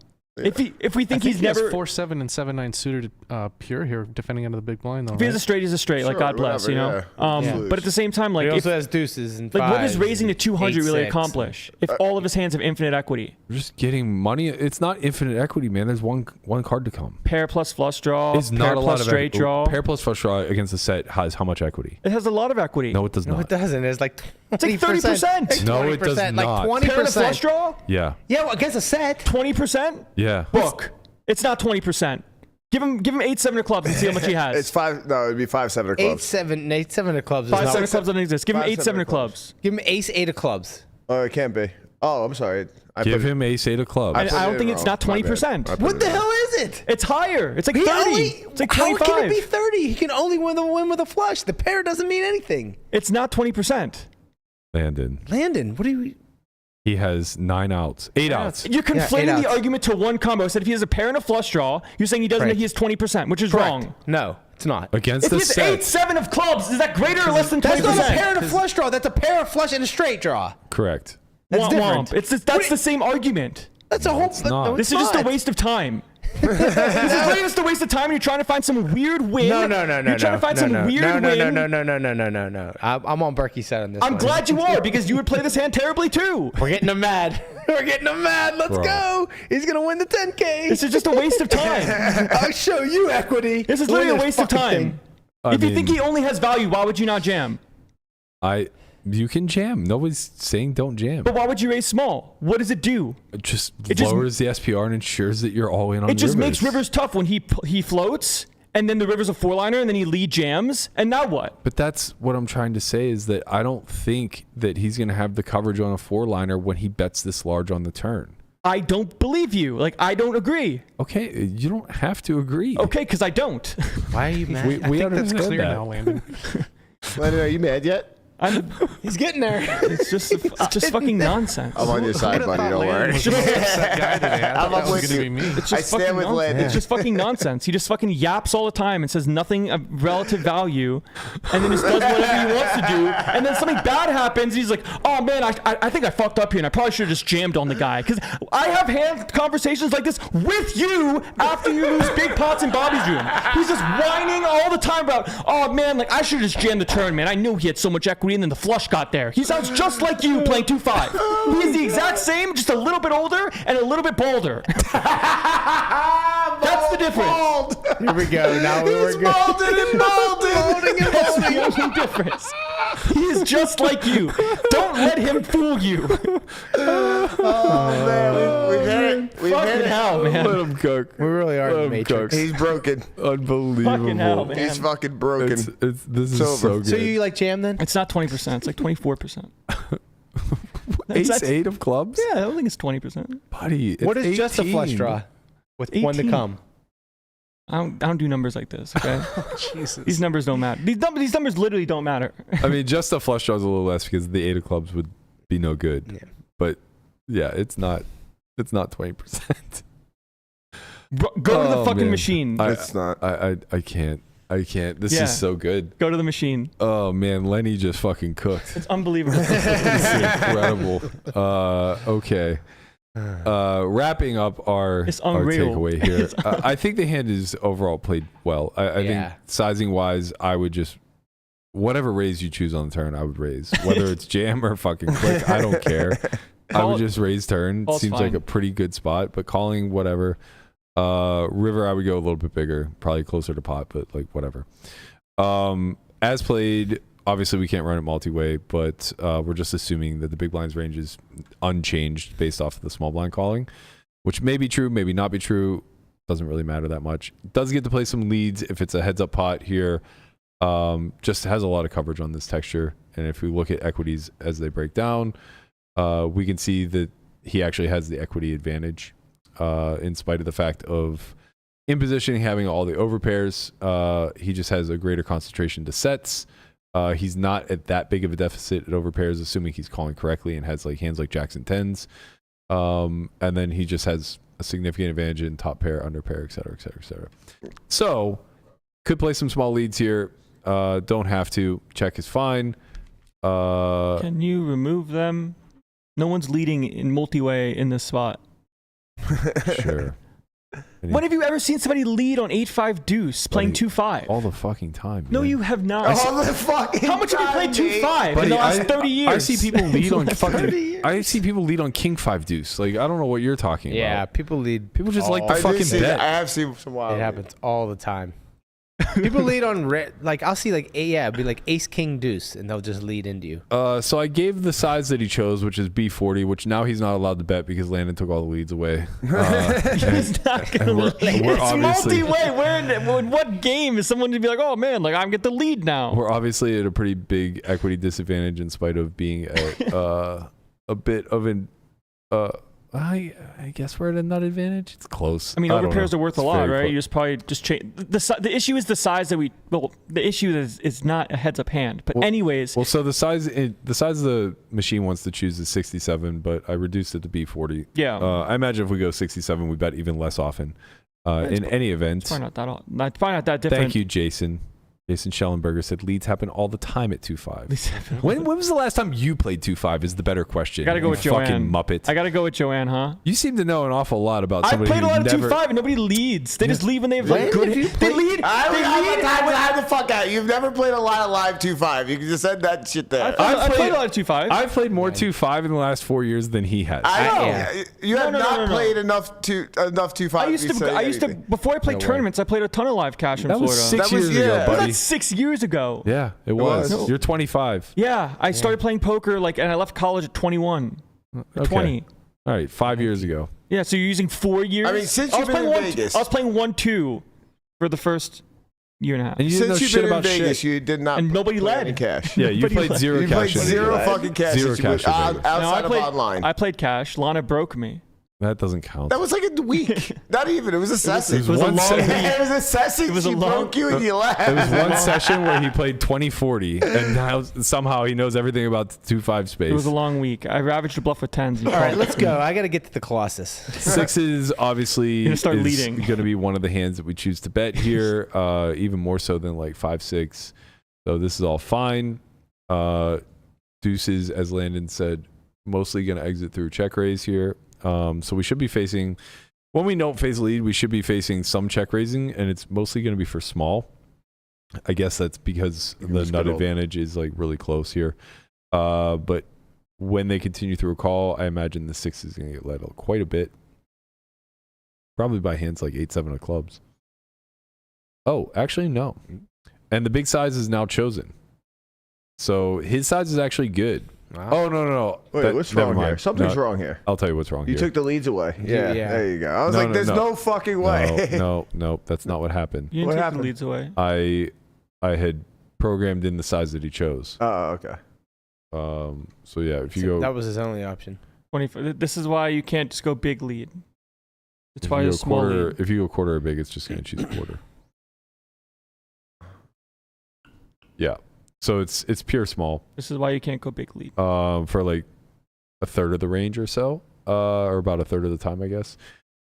If we think he's never 4-7 and 7-9 suited pure here, defending under the big blind though. If he has a straight, he's a straight. Sure, like God bless, whatever, But at the same time, like he also has deuces and like what does raising to 200 really accomplish? If all of his hands have infinite equity, we're just getting money. It's not infinite equity, man. There's one card to come. Pair plus flush draw. It's not a lot of straight draw. Pair plus flush draw against the set has how much equity? It has a lot of equity. No, it does not. No, it doesn't. It's like 20%. It's like 30%. No, it does not. Like 20%. Pair to flush draw. Yeah. Yeah, well, against a set. 20%. Yeah. Book. It's not 20%. Give him 8-7 of clubs and see how much he has. It's 5. No, it'd be 5-7 of clubs. 8-7 of clubs. 5-7 of clubs doesn't exist. Give him 8-7 of clubs. Give him ace-8 of clubs. Oh, it can't be. Oh, I'm sorry. Give him ace-8 of clubs. I don't think it's not 20%. What the hell is it? It's higher. It's like 30. It's like 25. How can it be 30? He can only win with a flush. The pair doesn't mean anything. It's not 20%. Landon, what are you? He has 9 outs. 8 outs. You're conflating the argument to one combo. I said if he has a pair and a flush draw, you're saying he doesn't. He has 20%, which is wrong. No, it's not. Against the If he has 8-7 of clubs, is that greater or less than 20%? That's not a pair and a flush draw. That's a pair of flush and a straight draw. Correct. That's different. That's the same argument. That's a whole. not. This is just a waste of time. This is literally just a waste of time. And you're trying to find some weird win. No. You're trying to find some weird win. No. I'm on Berkey's side on this. I'm glad you are, because you would play this hand terribly too. We're getting him mad. Let's go. He's gonna win the 10K. This is just a waste of time. I'll show you equity. This is literally a waste of time. If you think he only has value, why would you not jam? You can jam. Nobody's saying don't jam. But why would you raise small? What does it do? It just lowers the SPR and ensures that you're all in on It just rivers. makes rivers tough when he floats, and then the river's a 4-liner, and then he lead jams, and now what? But that's what I'm trying to say is that I don't think that he's going to have the coverage on a 4-liner when he bets this large on the turn. I don't believe you. I don't agree. Okay, you don't have to agree. Okay, because I don't. Why are you mad? We I think that's understand clear that. now, Landon. Landon, are you mad yet? He's getting there. It's just fucking nonsense. I'm on your side, buddy. Don't worry. Was the most upset guy today. I thought that was going to be me. It's I just stand fucking with nonsense. Landon. It's just fucking nonsense. He just fucking yaps all the time and says nothing of relative value, and then just does whatever he wants to do. And then something bad happens. He's like, "Oh man, I think I fucked up here, and I probably should have just jammed on the guy." Because I have hand conversations like this with you after you lose big pots in Bobby's room. He's just whining all the time about, "Oh man, I should have just jammed the turn, man. I knew he had so much equity, and then the flush got there." He sounds just like you playing 2-5. He is the exact same, just a little bit older and a little bit bolder. That's the difference. Here we go. Now we're good. That's the only difference. He is just like you. Don't let him fool you. Oh man, we've had it. Fucking hell, man. Let him cook. We really are in the Matrix. He's broken. Unbelievable. Fucking hell, man. He's fucking broken. This is over. so good. So you like jam then? It's not 20%. It's like 24%. Ace-8 of clubs? Yeah, I don't think it's 20%. Buddy, it's What is just a 18. flush draw with 18. one to come? I don't do numbers like this, okay? Jesus. These numbers don't matter. These numbers literally don't matter. I mean, just a flush draw is a little less because the 8 of clubs would be no good. Yeah. But yeah, it's not 20%. Go to the fucking man. machine. It's not. I can't. This Yeah. is so good. Go to the machine. Oh man, Lenny just fucking cooked. It's unbelievable. It's incredible. Okay. Wrapping up our unreal. takeaway here. I think the hand is overall played well. I think sizing wise, I would just whatever raise you choose on the turn, I would raise. Whether it's jam or fucking click, I don't care. I would just raise turn. Seems like a pretty good spot, but calling whatever. River, I would go a little bit bigger, probably closer to pot, but like whatever. As played, obviously we can't run it multi-way, but we're just assuming that the big blind's range is unchanged based off of the small blind calling, which may be true, maybe not be true. Doesn't really matter that much. Does get to play some leads if it's a heads up pot here. Just has a lot of coverage on this texture. And if we look at equities as they break down, we can see that he actually has the equity advantage. In spite of the fact of in position having all the overpairs, he just has a greater concentration to sets. He's not at that big of a deficit at overpairs, assuming he's calling correctly and has like hands like jacks and tens. And then he just has a significant advantage in top pair, under pair, et cetera, et cetera, et cetera. So could play some small leads here. Don't have to. Check is fine. Can you remove them? No one's leading in multi-way in this spot. Sure. When have you ever seen somebody lead on 8-5 deuce playing 2-5? All the fucking time. No, man. you have not. All the fucking How much have you played 2-5 in the last 30 years? I see people lead on fucking. I see people lead on king 5 deuce. Like I don't know what you're talking about. Yeah, people lead. People just like the I fucking see bet. that. I have seen some wild. It happens all the time. People lead on like I'll see like it'd be like ace king deuce, and they'll just lead into you. So I gave the size that he chose, which is B40, which now he's not allowed to bet because Landon took all the leads away. He's not gonna lead. It's multi-way. Where in what game is someone to be like, oh man, like I get the lead now? We're obviously at a pretty big equity disadvantage in spite of being at a bit of an I guess we're at a nut advantage. It's close. I mean, overpairs are worth a lot, right? Close. You just probably just change. The issue is the size that we. Well, the issue is not a heads-up hand. But anyways. Well, so the size the machine wants to choose is 67, but I reduced it to B40. Yeah. I imagine if we go 67, we bet even less often. In any event. It's probably not that different. Thank you, Jason. Jason Schellenberger said leads happen all the time at 2-5. When was the last time you played 2-5 is the better question. I gotta go with Joanne. Fucking Muppet. I gotta go with Joanne, huh? You seem to know an awful lot about somebody I played a lot who of 2-5 and nobody leads. They just lead when they have When good. have you They lead. Hide the fuck out. You've never played a lot of live 2-5. You just said that shit there. I played a lot of 2-5. I've played more 2-5 in the last 4 years than he has. I know. You have not played enough 2-5. I used to before I played tournaments. I played a ton of live cash in Florida. Was 6 years ago, buddy. That's 6 years ago. Yeah, it was. No. You're 25. Yeah, I started playing poker and I left college at 21. Okay. 20. All right, 5 years ago. Yeah, so you're using 4 years. I mean, since you've been in Vegas, I was playing 1-2 for the first year and a half. And you didn't know shit about Vegas, you did not. And nobody led any cash. Yeah, you played zero cash. You played zero fucking cash. Zero cash outside of online. I played cash. Lana broke me. That doesn't count. That was like a week. Not even. It was assessing. It was one session. It was assessing. She broke you and you left. It was one session where he played 20-40, and now somehow he knows everything about 2-5 space. It was a long week. I ravaged a bluff with 10s. All right, let's go. I got to get to the Colossus. Sixes obviously is going to be one of the hands that we choose to bet here, even more so than like 5-6. So this is all fine. Deuces, as Landon said, mostly going to exit through check raise here. So we should be facing, when we don't face lead, we should be facing some check raising, and it's mostly going to be for small. I guess that's because the nut advantage is like really close here. But when they continue through a call, I imagine the 6 is going to get led quite a bit. Probably by hands like 8-7 of clubs. Oh, actually, no. And the big size is now chosen. So his size is actually good. Wow. Oh, no. Wait, what's wrong here? Something's wrong here. I'll tell you what's wrong here. You took the leads away. Yeah, there you go. I was like, there's no fucking way. No, that's not what happened. You didn't take the leads away. I had programmed in the size that he chose. Oh, okay. So yeah, if you go... That was his only option. 24. This is why you can't just go big lead. It's why it's small lead. If you go quarter or big, it's just going to choose quarter. Yeah. So it's pure small. This is why you can't go big lead. For like a third of the range or so, or about a third of the time, I guess.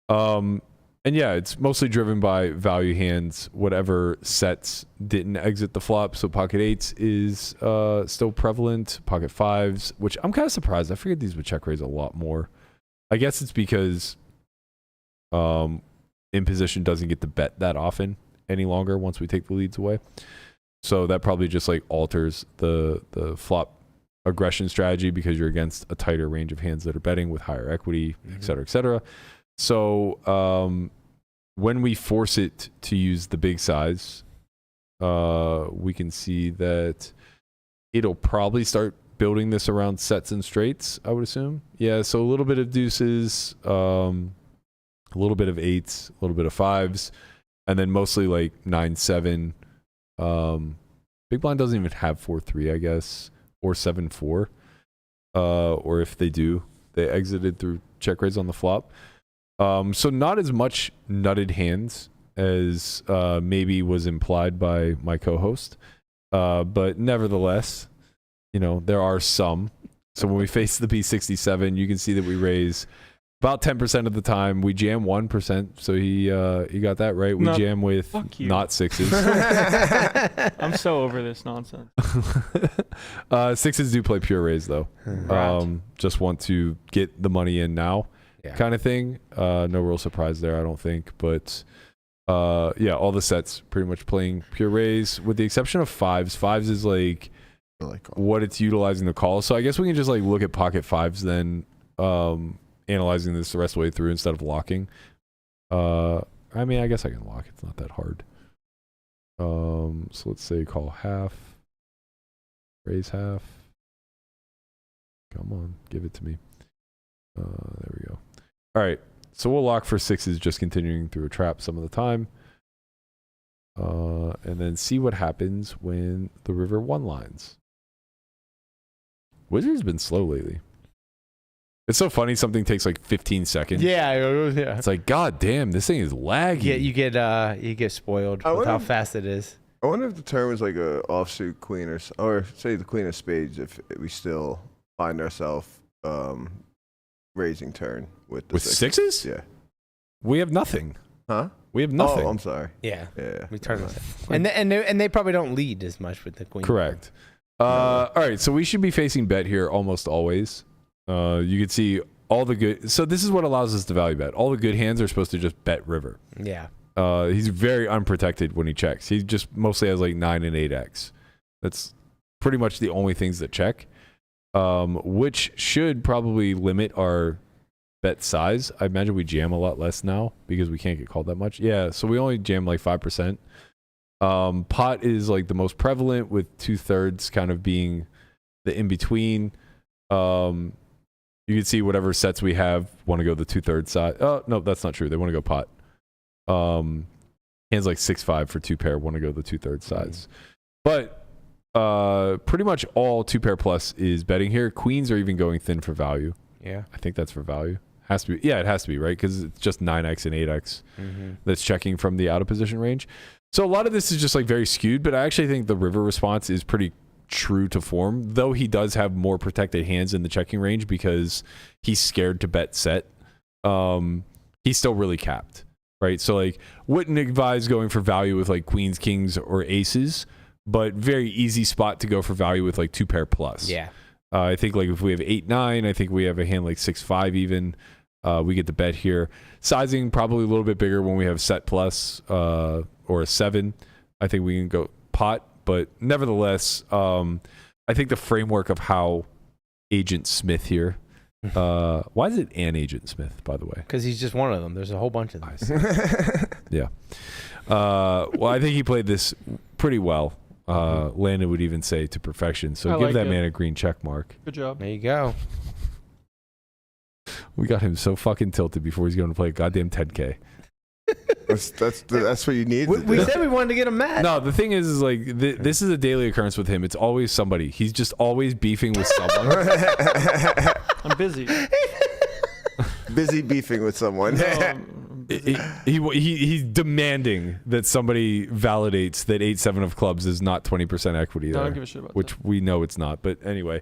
And yeah, it's mostly driven by value hands. Whatever sets didn't exit the flop. So pocket 8s is still prevalent. Pocket 5s, which I'm kind of surprised. I figured these would check raise a lot more. I guess it's because in position doesn't get to bet that often any longer once we take the leads away. So that probably just like alters the flop aggression strategy because you're against a tighter range of hands that are betting with higher equity, et cetera, et cetera. So when we force it to use the big size, we can see that it'll probably start building this around sets and straights, I would assume. Yeah, so a little bit of deuces, a little bit of 8s, a little bit of 5s, and then mostly like 9-7. Big blind doesn't even have 4-3, I guess, or 7-4. Or if they do, they exited through check raise on the flop. So not as much nutted hands as maybe was implied by my co-host. But nevertheless, you know, there are some. So when we face the B67, you can see that we raise about 10% of the time. We jam 1%. So he got that right. We jam with not 6s. I'm so over this nonsense. 6s do play pure raise though. Just want to get the money in now, kind of thing. No real surprise there, I don't think. But yeah, all the sets pretty much playing pure raise with the exception of 5s. 5s is like what it's utilizing the call. So I guess we can just like look at pocket 5s then. Analyzing this the rest of the way through instead of locking. I mean, I guess I can lock. It's not that hard. So let's say call half, raise half. Come on, give it to me. There we go. All right, so we'll lock for 6s, just continuing through a trap some of the time. And then see what happens when the river one lines. Wizard's been slow lately. It's so funny. Something takes like 15 seconds. Yeah. It's like, God damn, this thing is laggy. You get spoiled with how fast it is. I wonder if the turn was like a offsuit queen or say the queen of spades, if we still find ourselves raising turn with sixes? Yeah. We have nothing. Huh? We have nothing. Oh, I'm sorry. Yeah. Yeah. We turn this. And they probably don't lead as much with the queen. Correct. All right, so we should be facing bet here almost always. You can see all the good. So this is what allows us to value bet. All the good hands are supposed to just bet river. Yeah. He's very unprotected when he checks. He just mostly has like 9 and 8x. That's pretty much the only things that check, which should probably limit our bet size. I imagine we jam a lot less now because we can't get called that much. Yeah, so we only jam like 5%. Pot is like the most prevalent, with 2/3 kind of being the in-between. You can see whatever sets we have want to go the 2/3 side. Oh, no, that's not true. They want to go pot. Hands like 6-5 for 2-pair want to go the 2/3 sides. But pretty much all 2-pair plus is betting here. Queens are even going thin for value. Yeah. I think that's for value. Has to be. Yeah, it has to be, right? Because it's just 9x and 8x that's checking from the out of position range. So a lot of this is just like very skewed, but I actually think the river response is pretty true to form, though he does have more protected hands in the checking range because he's scared to bet set. He's still really capped, right? So like wouldn't advise going for value with like queens, kings, or aces, but very easy spot to go for value with like 2-pair plus. Yeah. I think like if we have 8-9, I think we have a hand like 6-5 even. We get the bet here. Sizing probably a little bit bigger when we have set plus or a 7. I think we can go pot, but nevertheless, I think the framework of how Agent Smith here. Why is it an Agent Smith, by the way? Because he's just one of them. There's a whole bunch of them. Yeah. Well, I think he played this pretty well. Landon would even say to perfection. So give that man a green check mark. Good job. There you go. We got him so fucking tilted before he's going to play goddamn 10K. That's what you need. We said we wanted to get him mad. No, the thing is like this is a daily occurrence with him. It's always somebody. He's just always beefing with someone. I'm busy. Busy beefing with someone. He's demanding that somebody validates that 8-7 of clubs is not 20% equity there. I don't give a shit about which that. We know it's not. But anyway,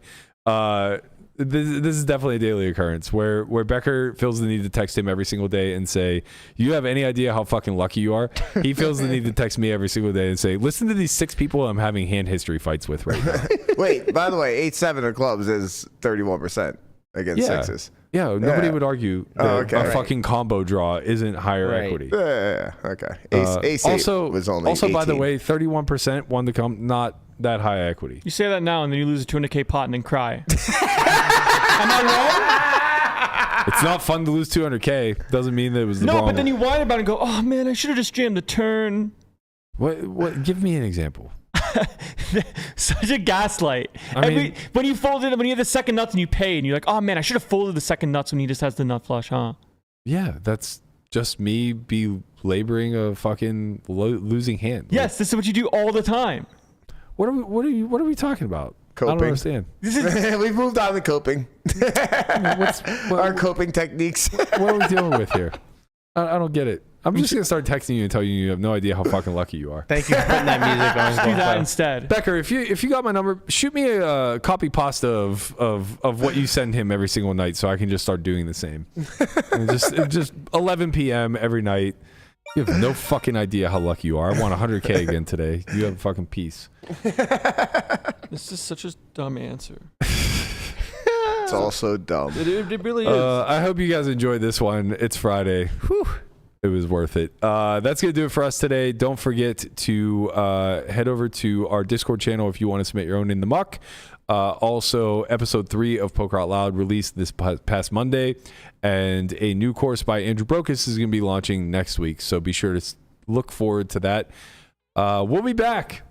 this is definitely a daily occurrence where Becker feels the need to text him every single day and say, you have any idea how fucking lucky you are? He feels the need to text me every single day and say, listen to these 6 people I'm having hand history fights with right now. Wait, by the way, 8-7 of clubs is 31% against sixes. Yeah, nobody would argue that a fucking combo draw isn't higher equity. Yeah, okay. Ace also, was only also 18. by the way, 31% won to come, not that high equity. You say that now and then you lose a 200K pot and then cry. Am I wrong? It's not fun to lose 200K. Doesn't mean that it was the wrong. No, but then you whine about it and go, oh man, I should have just jammed the turn. What? Give me an example. Such a gaslight. When you folded, when you have the second nuts and you pay and you're like, oh man, I should have folded the second nuts when he just has the nut flush, huh? Yeah, that's just me belaboring a fucking losing hand. Yes, this is what you do all the time. What are we talking about? Coping. I don't understand. We've moved on to coping. Our coping techniques. What are we dealing with here? I don't get it. I'm just going to start texting you and tell you have no idea how fucking lucky you are. Thank you for putting that music on. Let's do that instead. Becker, if you got my number, shoot me a copy pasta of what you send him every single night so I can just start doing the same. And just 11 p.m. every night. You have no fucking idea how lucky you are. I won 100K again today. You have a fucking piece. This is such a dumb answer. It's all so dumb. It really is. I hope you guys enjoyed this one. It's Friday. Whew. It was worth it. That's going to do it for us today. Don't forget to head over to our Discord channel if you want to submit your own in the muck. Also, episode 3 of Poker Out Loud released this past Monday, and a new course by Andrew Brokus is going to be launching next week. So be sure to look forward to that. We'll be back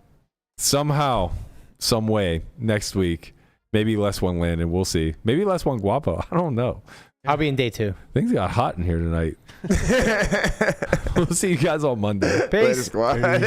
somehow, some way next week. Maybe less one Landon. We'll see. Maybe less one Guapo. I don't know. I'll be in day 2. Things got hot in here tonight. We'll see you guys on Monday. Peace. Later, squad.